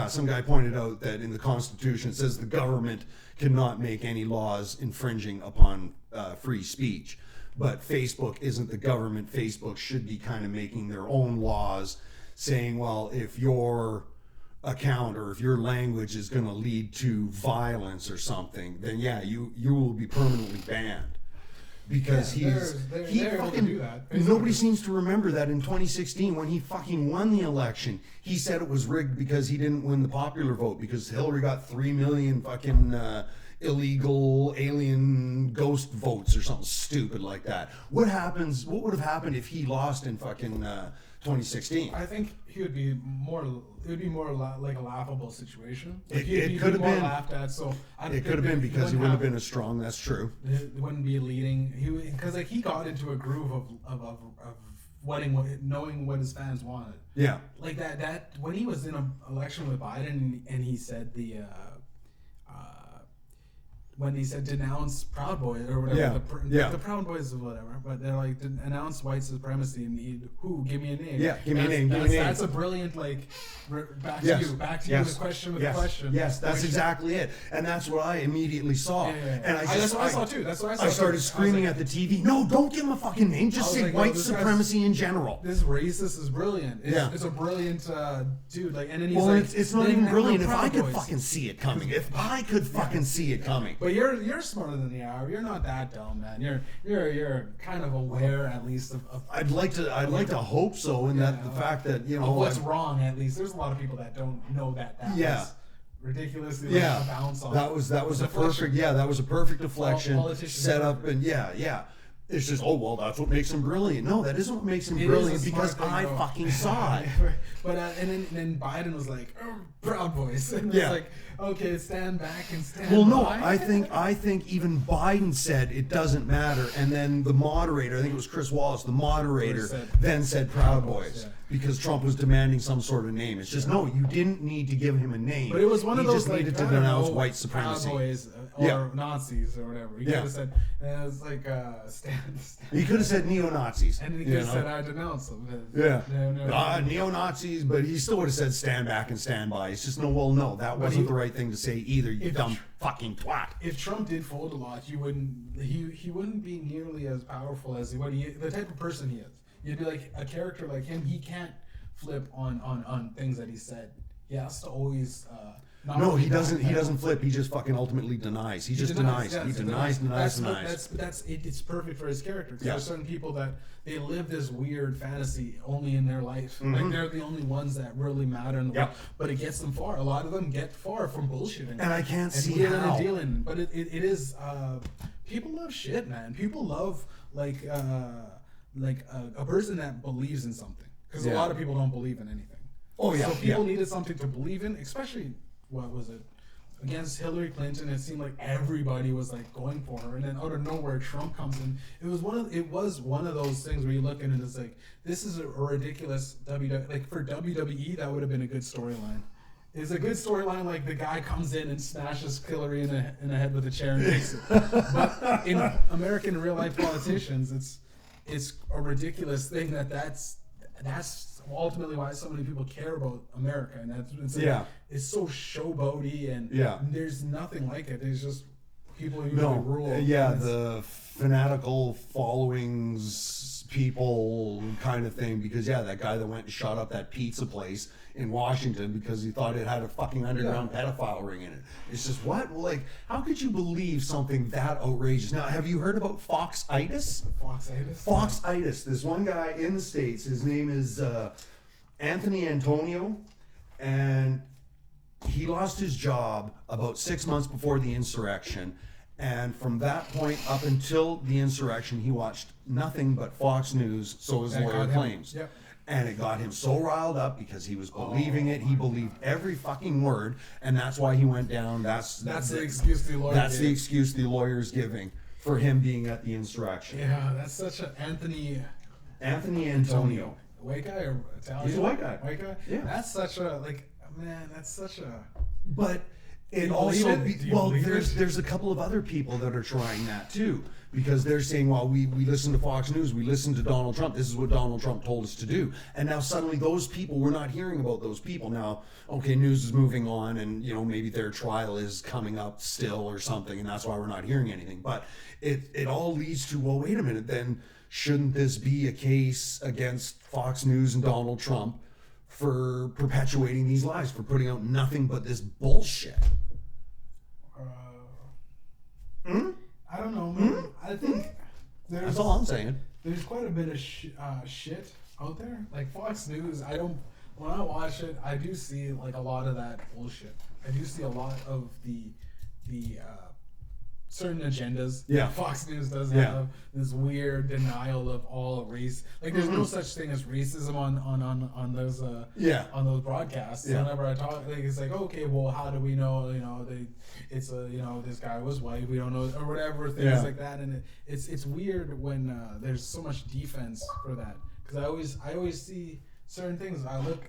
some guy pointed out that in the Constitution it says the government cannot make any laws infringing upon free speech. But Facebook isn't the government. Facebook should be kind of making their own laws, saying, well, if your account or if your language is going to lead to violence or something, then you will be permanently banned. Because he fucking do that. Nobody seems to remember that in 2016 when he fucking won the election, he said it was rigged because he didn't win the popular vote, because Hillary got 3 million fucking illegal alien ghost votes or something stupid like that. What would have happened if he lost in fucking 2016? I think he would be more. It would be more like a laughable situation. Like it could have been laughed at. So it could have been because he wouldn't have been as strong. That's true. It wouldn't be leading. Because he got into a groove of knowing what his fans wanted. Yeah. Like that when he was in an election with Biden and he said when he said denounce Proud Boys or whatever, the Proud Boys or whatever, but they're like, announce white supremacy and give me a name. Yeah, give me a name. That's a brilliant, like, back to you the question with the question. Yes, that's exactly it. And that's what I immediately saw. And that's what I saw too. I started screaming at the TV, no, don't give him a fucking name, just say white supremacy in general. This racist is brilliant. It's a brilliant dude. Like, and then he's it's not even brilliant if I could fucking see it coming. If I could fucking see it coming. But you're smarter than the hour. You're not that dumb, man. You're kind of aware at least of I'd like to hope so, and that the fact that of what's wrong at least. There's a lot of people that don't know that was ridiculously a bounce on. That was a perfect deflection set up, and it's just, oh, well, that's what makes him brilliant. No, that isn't what makes him brilliant, because I fucking saw it. But and then Biden was like, oh, Proud Boys. And it's like, okay, stand back and stand by. Well, no, I think even Biden said it doesn't matter. And then the moderator, I think it was Chris Wallace, the moderator, then said Proud Boys. Because Trump was demanding some sort of name. It's just, no, you didn't need to give him a name. But it was one of those, just needed to denounce white supremacy. Proud Boys or Nazis or whatever. He could have said, it was like, stand. He could have said neo-Nazis. And he could have said, I denounce them. Neo-Nazis, but he still would have said stand back and stand by. It's just, no, that wasn't the right thing to say either, you dumb fucking twat. If Trump did fold a lot, he wouldn't be nearly as powerful as the type of person he is. You'd be like, a character like him, he can't flip on things that he said. He has to always no, he doesn't flip. He just fucking ultimately denies. He just denies. He denies. It's perfect for his character. There are certain people that they live this weird fantasy only in their life. Mm-hmm. Like, they're the only ones that really matter in the world. But it gets them far. A lot of them get far from bullshitting. And I can't see how. But it is. People love shit, man. People love like a person that believes in something, because a Yeah. lot of people don't believe in anything. Oh, yeah, So people yeah. needed something to believe in, especially what was it against Hillary Clinton? It seemed like everybody was like going for her, and then out of nowhere Trump comes in. It was one of those things where you look at it and it's like, this is a ridiculous like for WWE that would have been a good storyline. It's a good storyline, like the guy comes in and smashes Hillary in the head with a chair and takes it. But in American real life politicians, it's a ridiculous thing that's ultimately why so many people care about America, and it's like, Yeah. it's so showboaty, and Yeah. there's nothing like it. There's just people who No, usually rule. yeah, and it's- the fanatical followings, people kind of thing. Because yeah, that guy that went and shot up that pizza place in Washington because he thought it had a fucking underground pedophile ring in it. It's just what? Well, like, how could you believe something that outrageous? Now, have you heard about Fox-itis? Fox-itis? Fox-itis. There's one guy in the States. His name is Anthony Antonio, and he lost his job about 6 months before the insurrection. And from that point up until the insurrection, he watched nothing but Fox News, so his That lawyer got him. claims. Yep. And it got him so riled up because he was believing it. He believed every fucking word, and that's why he went down. That's the excuse the lawyer That's the gave. excuse the lawyer's giving for him being at the insurrection. Yeah, that's such an Anthony Antonio. white guy or Italian? He's a white guy. White guy? Yeah. That's such a that's such a. But it you also believe it? Do you believe it? there's a couple of other people that are trying that too, because they're saying, well, we listen to Fox News, we listen to Donald Trump, this is what Donald Trump told us to do, and now suddenly those people, we're not hearing about those people now. Okay, news is moving on, and maybe their trial is coming up still or something, and that's why we're not hearing anything. But it all leads to, well, wait a minute, then shouldn't this be a case against Fox News and Donald Trump for perpetuating these lies, for putting out nothing but this bullshit? I don't know, man. I think That's all I'm saying. there's quite a bit of shit out there. Like Fox News, when I watch it, I do see like a lot of that bullshit. I do see a lot of the certain agendas. Yeah. Fox News does Yeah. have this weird denial of all race. Like there's no such thing as racism on those Yeah. on those broadcasts. Yeah. Whenever I talk, like it's like, okay, well, how do we know? It's this guy was white. We don't know, or whatever things Yeah. like that. And it's weird when there's so much defense for that, because I always see certain things. I look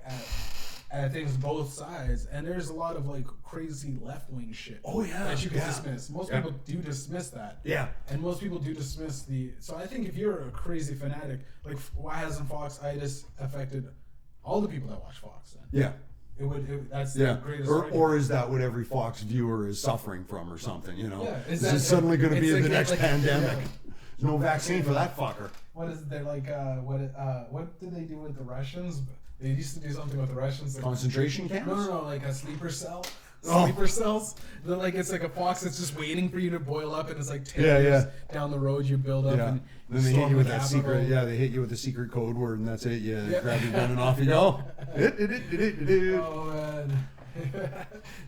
at things both sides, and there's a lot of like crazy left wing shit. Oh, yeah, that you can yeah. dismiss. Most Yeah. people do dismiss that. Yeah. And most people do dismiss the. So I think if you're a crazy fanatic, like why hasn't Fox-itis affected all the people that watch Fox? Then Yeah. that's Yeah. the greatest. Or argument. is that what every Fox viewer is suffering from or something, Yeah, Is that- it suddenly going to it's be like- the next like- pandemic? yeah. There's no vaccine for that fucker. What is it? They're like what did they do with the Russians? They used to do something with the Russians. Like, Concentration camps? no, like a sleeper cell. Oh. Sleeper cells. They're like it's like a fox that's just waiting for you to boil up, and it's like 10 Yeah, years yeah. down the road you build up Yeah. and Then they hit storm you with the that Capitol. secret. Yeah, they hit you with the secret code word, and that's it. You Yeah. grab your gun and off you go. Oh man. The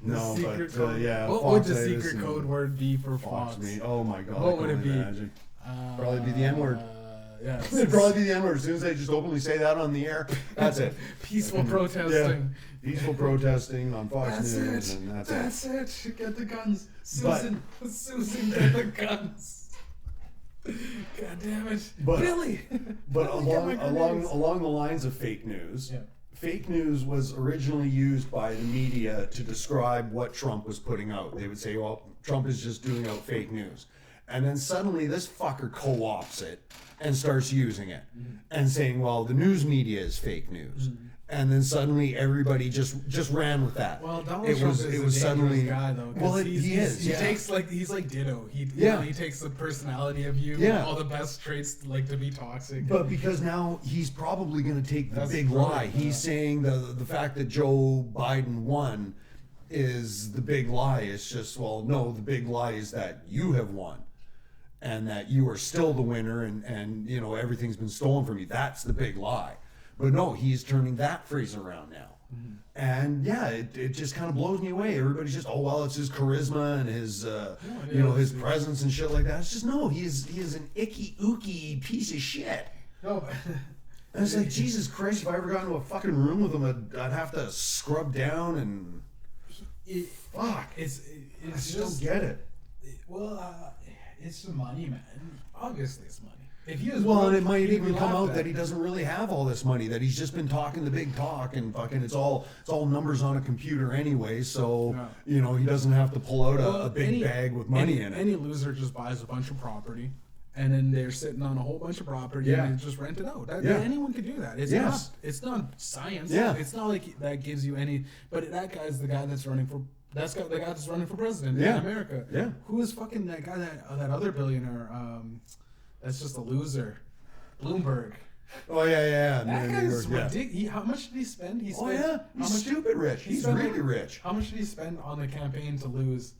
No, secret but, code. yeah, What would the Fox-itis secret and code word be for Fox Fox? me. Oh my god. What I would can it be? only imagine. Probably be the N-word. Yeah. It'd probably be the N-word. As soon as they just openly say that on the air, that's it. Peaceful protesting. Yeah. Peaceful protesting on Fox That's News, it. and that's it. Get the guns. But- Susan, get the guns. God damn it. But- Billy. But Billy, get my grenades. along the lines of fake news, Yeah. fake news was originally used by the media to describe what Trump was putting out. They would say, well, Trump is just doing out fake news. And then suddenly this fucker co-opts it and starts using it and saying, well, the news media is fake news. And then suddenly everybody just ran with that. Well, Donald it Trump was is it a was dangerous suddenly guy, though. 'Cause well, he is. He Yeah. takes he's like Ditto. Yeah. He takes the personality of you. Yeah. All the best traits like to be toxic. But because now he's probably going to take the That's big brilliant, lie. yeah. He's saying the fact that Joe Biden won is the big lie. It's just, well, no, the big lie is that you have won and that you are still the winner and everything's been stolen from you. That's the big lie. But no, he's turning that phrase around now. And yeah, it just kind of blows me away. Everybody's just, oh, well, it's his charisma and his, his presence and shit like that. It's just, no, he is an icky, ooky piece of shit. No, but And it's like, Jesus Christ, if I ever got into a fucking room with him, I'd have to scrub down and... Fuck. It's I just just don't get it. It's the money, man. Obviously, it's money. If he was Well, broke, and it might he'd even be come laughed out at. that he doesn't really have all this money, that he's just been talking the big talk and fucking it's all numbers on a computer anyway, so Yeah. he doesn't have to pull out a big any- bag with money in it. Any loser just buys a bunch of property, and then they're sitting on a whole bunch of property Yeah. and they just rent it out. Yeah. Anyone could do that. Yes. It's not science. Yeah. It's not like that gives you any. But that guy's the guy that's running for. That's the guy that's running for president Yeah. in America. Yeah. Who is fucking that guy that other billionaire? That's just a loser. Bloomberg. Oh yeah. That Man, guy's yeah. ridiculous. How much did he spend? He spent. Oh yeah, How he's much? stupid rich. he He's spent, really like, rich. How much did he spend on the campaign to lose?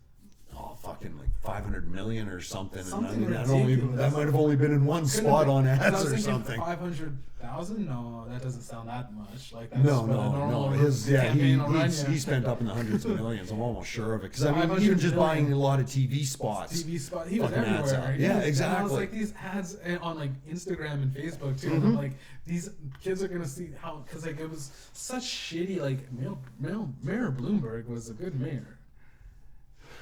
Oh, fucking like 500 million or something. Something and ridiculous. that might have only been in one spot on ads or something. 500,000? No, that doesn't sound that much. Like that's No. what a normal campaign will run you. He spent up in the hundreds of millions. I'm almost sure of it. Because I mean, 500 even just million. buying a lot of TV spots. TV spot. He was Fucking ads everywhere. out. Yeah, And I was exactly. like these ads on like Instagram and Facebook too. And Mm-hmm. I'm like, these kids are gonna see how because like it was such shitty. Like Mayor Bloomberg was a good mayor.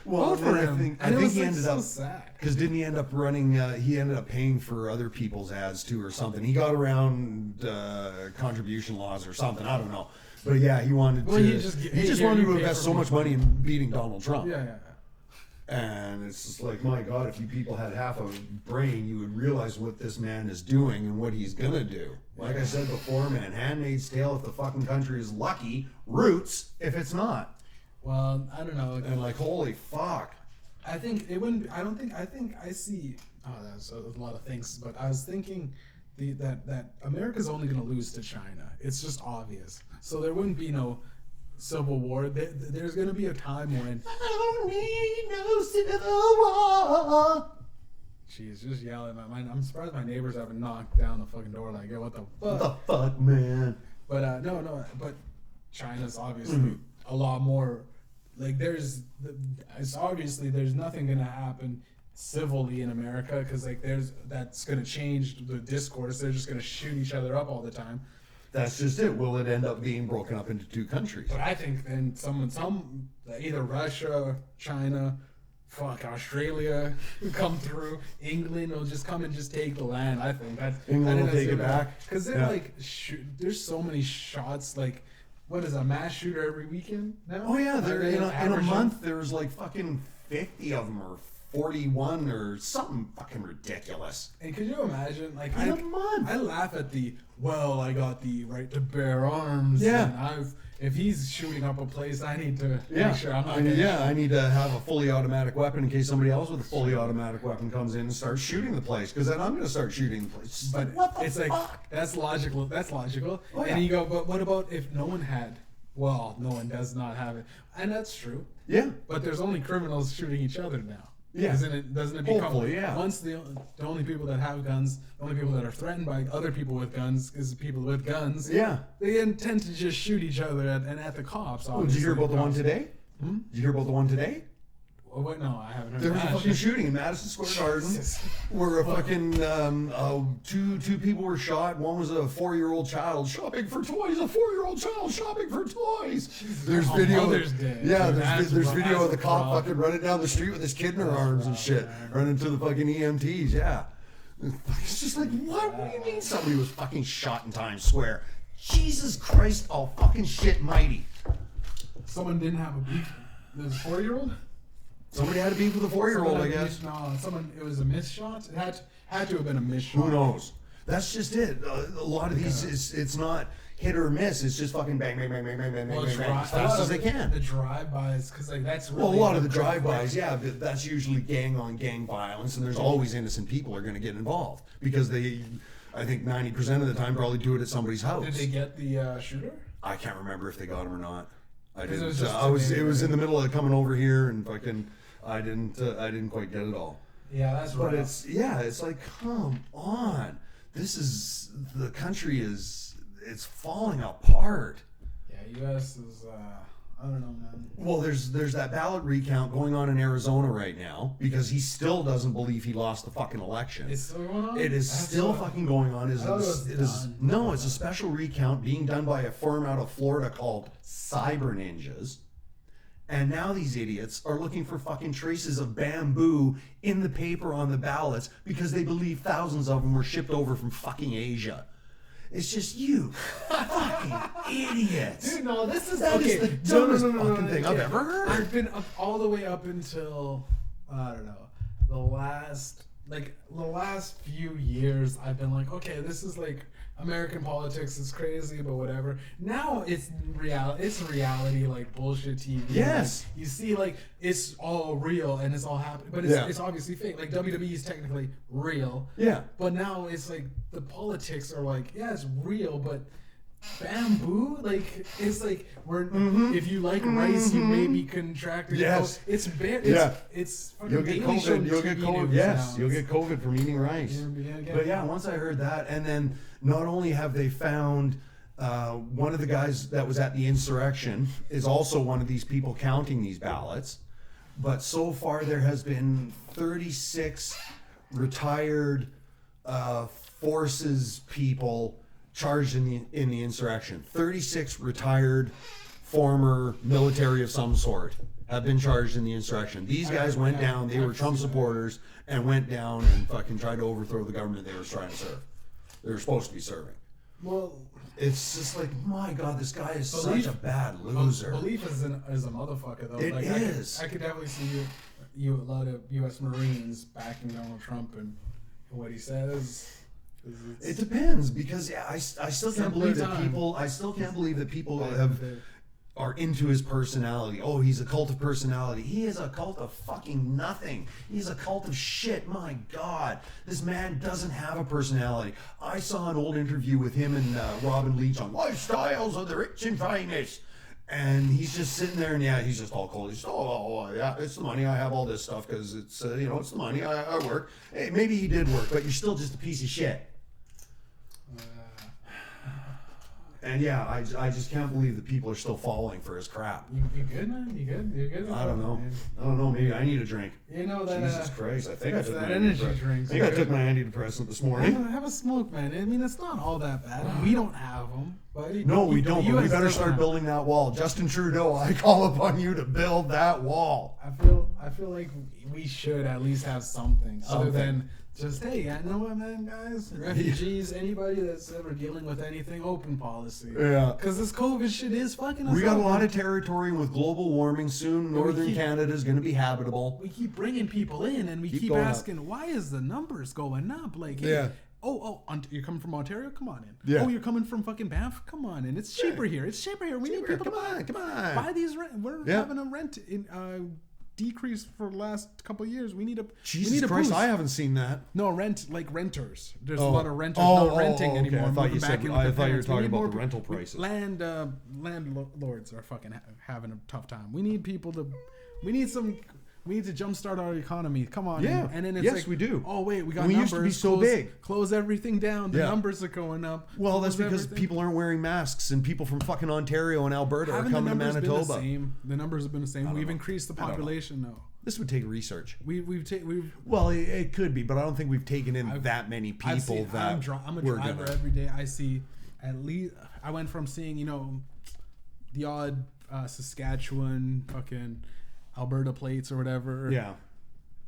Well, Vote for and him. I And it think was, he like, ended so up sad. because didn't he end up running? He ended up paying for other people's ads too, or something. He got around contribution laws or something. I don't know, but yeah, he wanted Well, to. he He just- just here, wanted you to pay invest for so much people. money in beating Donald Trump. Yeah. And it's just like, my God, if you people had half a brain, you would realize what this man is doing and what he's gonna do. Like I said before, man, Handmaid's Tale if the fucking country is lucky, Roots if it's not. Well, I don't know. And like, holy fuck. I think it wouldn't. I don't think. I think I see. Oh, that's a lot of things. But I was thinking that America's only going to lose to China. It's just obvious. So there wouldn't be no civil war. There's going to be a time when. I don't need no civil war. Jeez, just yelling. I'm surprised my neighbors haven't knocked down the fucking door like, yo, what the fuck? What the fuck, man? But no. But China's obviously a lot more. Like it's obviously there's nothing gonna happen civilly in America because like that's gonna change the discourse. They're just gonna shoot each other up all the time. That's just it. Will it end up being broken up into two countries? But I think then either Russia, China, Australia come through. England will just come and just take the land. I think England will take it back. Because they're like there's so many shots like. What is a mass shooter every weekend now? Oh yeah, they're in a averaging? month. There's like fucking 50 of them or 41 or something fucking ridiculous. And could you imagine, like, In a month. I laugh at I got the right to bear arms. Yeah. And if he's shooting up a place, I need to Yeah, make sure I'm not I getting I need to have a fully automatic weapon in case somebody else with a fully automatic weapon comes in and starts shooting the place. Because then I'm going to start shooting the place. But what the it's fuck? like, that's logical. That's logical. Oh, yeah. And you go, but what about if no one had? Well, no one does not have it. And that's true. Yeah. But there's only criminals shooting each other now. Yeah. Doesn't it become Hopefully, yeah. once the only people that have guns, the only people that are threatened by other people with guns is people with guns. Yeah. They intend to just shoot each other at the cops. Oh, did you hear about the one today? Hmm? Did you hear about the one today? Oh, wait, no, I haven't heard There was a that. fucking shooting in Madison Square Garden where a fucking two people were shot. One was a 4-year-old child shopping for toys. A 4-year-old child shopping for toys. There's On video. Mother's Day. Yeah, That's there's rough. video of the That's cop rough. fucking running down the street with his kid in her arms and shit, man. running to the fucking EMTs. Yeah, it's just like, what do you mean somebody was fucking shot in Times Square? Jesus Christ, all fucking shit mighty. Someone didn't have a beef. There's a 4-year-old. Somebody had a beef with a 4-year-old, I guess. No, it was a missed shot. It had to have been a missed shot. Who knows? That's just it. A lot of these, it's not hit or miss. It's just fucking bang, bang, bang, bang, bang, bang, bang, bang, bang, as fast as they can. The drive-bys, because like that's really Well, a lot of the drive-bys, yeah, but that's usually gang-on-gang violence, and there's always innocent people are going to get involved because I think 90% of the time, probably do it at somebody's house. Did they get the shooter? I can't remember if they got him or not. I 'Cause it didn't. was just It was in the middle of coming over here, and fucking, I didn't quite get it all. Yeah, that's But right. it's like, come on, the country is, it's falling apart. Yeah, U.S. is. I don't know, man. Well, there's that ballot recount going on in Arizona right now because he still doesn't believe he lost the fucking election. It's still going on? It is still fucking going on. It's a special recount being done by a firm out of Florida called Cyber Ninjas. And now these idiots are looking for fucking traces of bamboo in the paper on the ballots because they believe thousands of them were shipped over from fucking Asia. It's just you fucking idiots. Dude, no, this is that is the dumbest fucking thing I've ever heard. I've been up all the way up until I don't know the last few years. I've been like, okay, this is like American politics is crazy, but whatever. Now it's reality like bullshit TV. Yes, like, you see, like it's all real and it's all happening, but it's obviously fake. Like WWE is technically real. Yeah, but now it's like the politics are like, yeah, it's real, but bamboo, like it's like if you like rice, you may be contracted. Yes, it's fucking you'll get COVID. You'll get COVID. Yes, you'll get COVID from eating rice. But yeah, once I heard that, and then not only have they found one of the guys that was at the insurrection is also one of these people counting these ballots, but so far there has been 36 retired forces people charged in the insurrection. 36 retired former military of some sort have been charged in the insurrection. These guys went down, they were Trump supporters, and went down and fucking tried to overthrow the government they were trying to serve. They were supposed to be serving. Well, it's just like, my God, this guy is such a bad loser. Belief is a motherfucker, though. It like, is. I could definitely see you a lot of U.S. Marines backing Donald Trump and what he says. It depends because I still can't believe that people. I still can't believe that people are into his personality. Oh, he's a cult of personality. He is a cult of fucking nothing. He's a cult of shit. My God, this man doesn't have a personality. I saw an old interview with him and Robin Leach on Lifestyles of the Rich and Famous. And he's just sitting there, and he's just all cold. He's yeah, it's the money. I have all this stuff because it's it's the money. I work. Hey, maybe he did work, but you're still just a piece of shit. And yeah, I just can't believe that people are still falling for his crap. You good, man? You good? You good? I don't know. Maybe I need a drink. You know that. Jesus Christ! I think I took that my energy drink. I think I took my antidepressant this morning. Have a smoke, man. I mean, it's not all that bad. We don't have them, buddy. No, we don't. But we better start building that wall. Justin Trudeau, I call upon you to build that wall. I feel like we should at least have something other than. Just, hey, you know what, man, guys? Refugees, anybody that's ever dealing with anything, open policy. Yeah. Because this COVID shit is fucking us We got up, a lot of territory with global warming soon. Northern Canada is going to be habitable. We keep bringing people in, and we keep asking, why is the numbers going up? Like, yeah. You're coming from Ontario? Come on in. Yeah. Oh, you're coming from fucking Banff? Come on in. It's cheaper here. It's cheaper here. We need people Come on. buy these rent. We're having a rent in decrease for the last couple of years. We need a Jesus Christ, I haven't seen that. No, like renters. There's a lot of renters not renting anymore. I thought you were talking about the rental prices. Landlords are fucking having a tough time. We need people to. We need to jumpstart our economy. Come on. Yeah. And then it's like, we do. Oh wait, we got we numbers. Used to be so big. Close everything down. The numbers are going up. Well, that's because people aren't wearing masks, and people from fucking Ontario and Alberta are coming to Manitoba. The numbers have been the same. We've increased the population though. This would take research. Well, it could be, but I don't think we've taken in that many people. I'm a driver every day. I see at least. I went from seeing the odd Saskatchewan fucking Alberta plates or whatever. Yeah.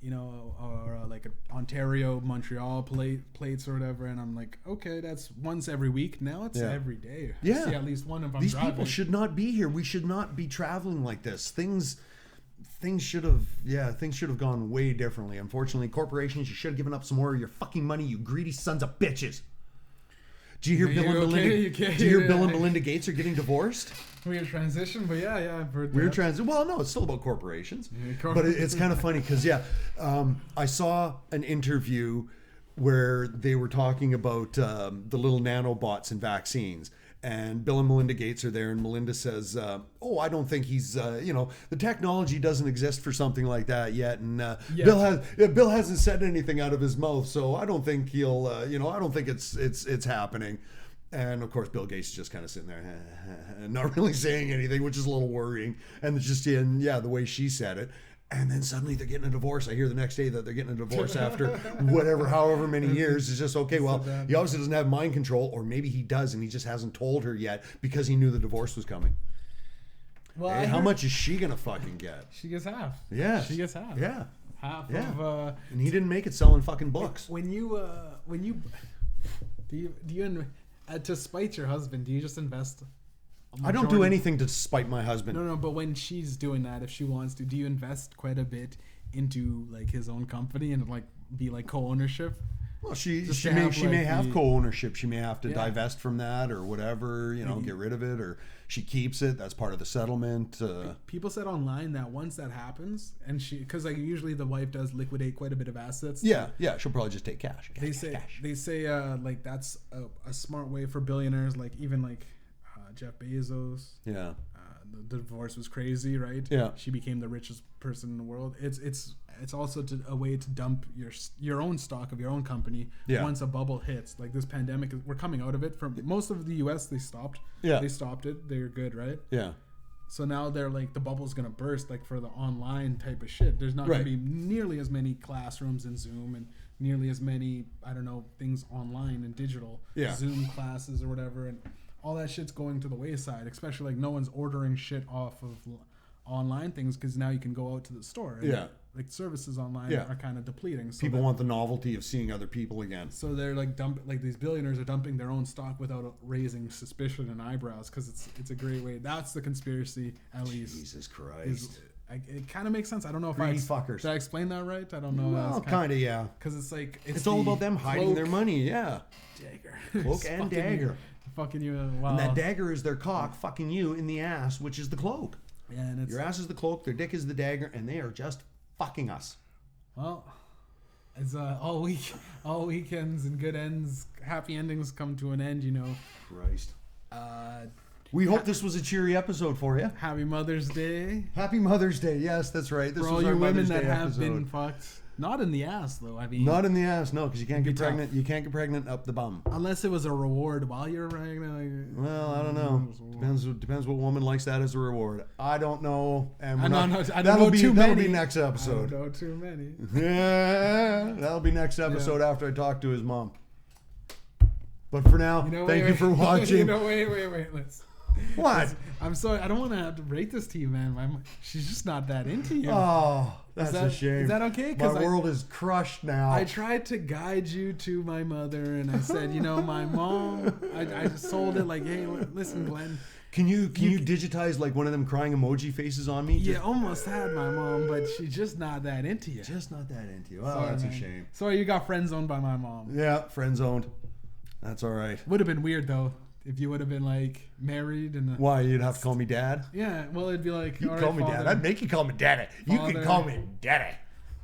Or like Ontario, Montreal plates or whatever, and I'm like, okay, that's once every week. Now it's every day. Yeah. I see at least one of them. These people should not be here. We should not be traveling like this. Things should have gone way differently. Unfortunately, corporations, you should have given up some more of your fucking money, you greedy sons of bitches. Do you hear Bill and Melinda Gates are getting divorced? Weird transition, but yeah, I've heard weird transition. Well, no, it's still about corporations, but it's kind of funny because I saw an interview where they were talking about the little nanobots in vaccines. And Bill and Melinda Gates are there, and Melinda says, I don't think he's, the technology doesn't exist for something like that yet. And Bill hasn't said anything out of his mouth, so I don't think he'll, I don't think it's happening. And of course, Bill Gates is just kind of sitting there, not really saying anything, which is a little worrying. And it's just the way she said it. And then suddenly they're getting a divorce. I hear the next day that they're getting a divorce after however many years. It's just, okay, well, he obviously doesn't have mind control, or maybe he does and he just hasn't told her yet because he knew the divorce was coming. Well, hey, how much is she going to fucking get? She gets half. Yeah. She gets half. Yeah. Half of... and he didn't make it selling fucking books. When you to spite your husband, do you just invest... I don't do anything to spite my husband. No, but when she's doing that, if she wants to, do you invest quite a bit into like his own company and like be like co-ownership? Well, she may have co-ownership. She may have to divest from that or whatever, get rid of it, or she keeps it. That's part of the settlement. People said online that once that happens, and because like usually the wife does liquidate quite a bit of assets. Yeah, she'll probably just take cash. They say like that's a smart way for billionaires, like even like Jeff Bezos. Yeah. The divorce was crazy, right? Yeah. She became the richest person in the world. It's also a way to dump your own stock of your own company once a bubble hits. Like this pandemic, we're coming out of it. From most of the U.S., they stopped. Yeah. They stopped it. They're good, right? Yeah. So now they're like, the bubble's going to burst, like for the online type of shit. There's not going to be nearly as many classrooms in Zoom and nearly as many, I don't know, things online and digital. Yeah. Zoom classes or whatever. And all that shit's going to the wayside, especially like no one's ordering shit off of online things because now you can go out to the store. And like services online are kind of depleting. So people want the novelty of seeing other people again. So they're like these billionaires are dumping their own stock without raising suspicion and eyebrows because it's a great way. That's the conspiracy, at least. Jesus Christ. It kind of makes sense. I don't know if fuckers. Did I explain that right? I don't know. Well, kind of, yeah. Because it's like it's all about them hiding their money. Yeah. Dagger. Cloak and dagger. Fucking you. Wow. And that dagger is their cock fucking you in the ass, which is the cloak. Yeah, and your ass is the cloak, their dick is the dagger, and they are just fucking us. Well, it's all weekends and good ends, happy endings come to an end, Christ. We hope this was a cheery episode for you. Happy Mother's Day. Happy Mother's Day. Yes, that's right. This for all you women that have been fucked. Not in the ass, though. I mean, not in the ass, no, because you can't get pregnant. You can't get pregnant up the bum unless it was a reward while you're pregnant. Well, I don't know. Depends what woman likes that as a reward. I don't know. And I don't know too many. That'll be next episode. I don't know too many. Yeah, that'll be next episode after I talk to his mom. But for now, thank you for watching. Wait. What? I'm sorry. I don't want to have to break this to you, man. She's just not that into you. Oh, that's a shame. Is that okay? My world is crushed now. I tried to guide you to my mother, and I said, my mom. I just sold it like, hey, listen, Glenn. Can you digitize like one of them crying emoji faces on me? You almost had my mom, but she's just not that into you. Just not that into you. Oh, that's a shame. Sorry, you got friend zoned by my mom. Yeah, friend zoned. That's all right. Would have been weird though. If you would have been like married and why you'd have to call me dad? Yeah, well it'd be like you call me dad. I'd make you call me daddy. You can call me daddy.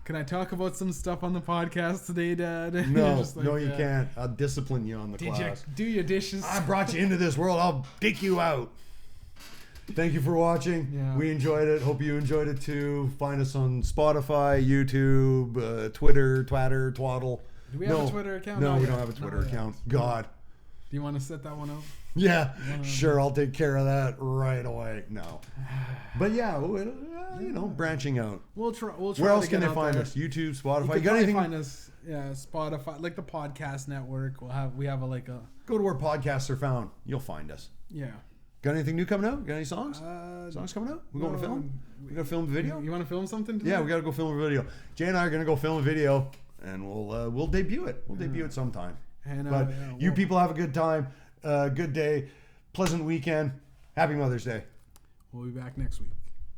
Can I talk about some stuff on the podcast today, Dad? No, no, you can't. I'll discipline you on the class. Did you do your dishes? I brought you into this world. I'll dig you out. Thank you for watching. Yeah. We enjoyed it. Hope you enjoyed it too. Find us on Spotify, YouTube, Twitter, Twaddle. Do we have a Twitter account? No, we don't have a Twitter account. God. Do you want to set that one up? Yeah, sure. I'll take care of that right away. No, but yeah, branching out. We'll try. Where else can they find us? YouTube, Spotify. You got anything? Find us. Yeah, Spotify, like the podcast network. We have a Go to where podcasts are found. You'll find us. Yeah. Got anything new coming out? Got any songs? Songs coming out? We going to film? We got to film a video. You want to film something today? Yeah, we got to go film a video. Jay and I are gonna go film a video, and we'll debut it. We'll debut it sometime. And, but you people have a good time. Good day, pleasant weekend. Happy Mother's Day. We'll be back next week.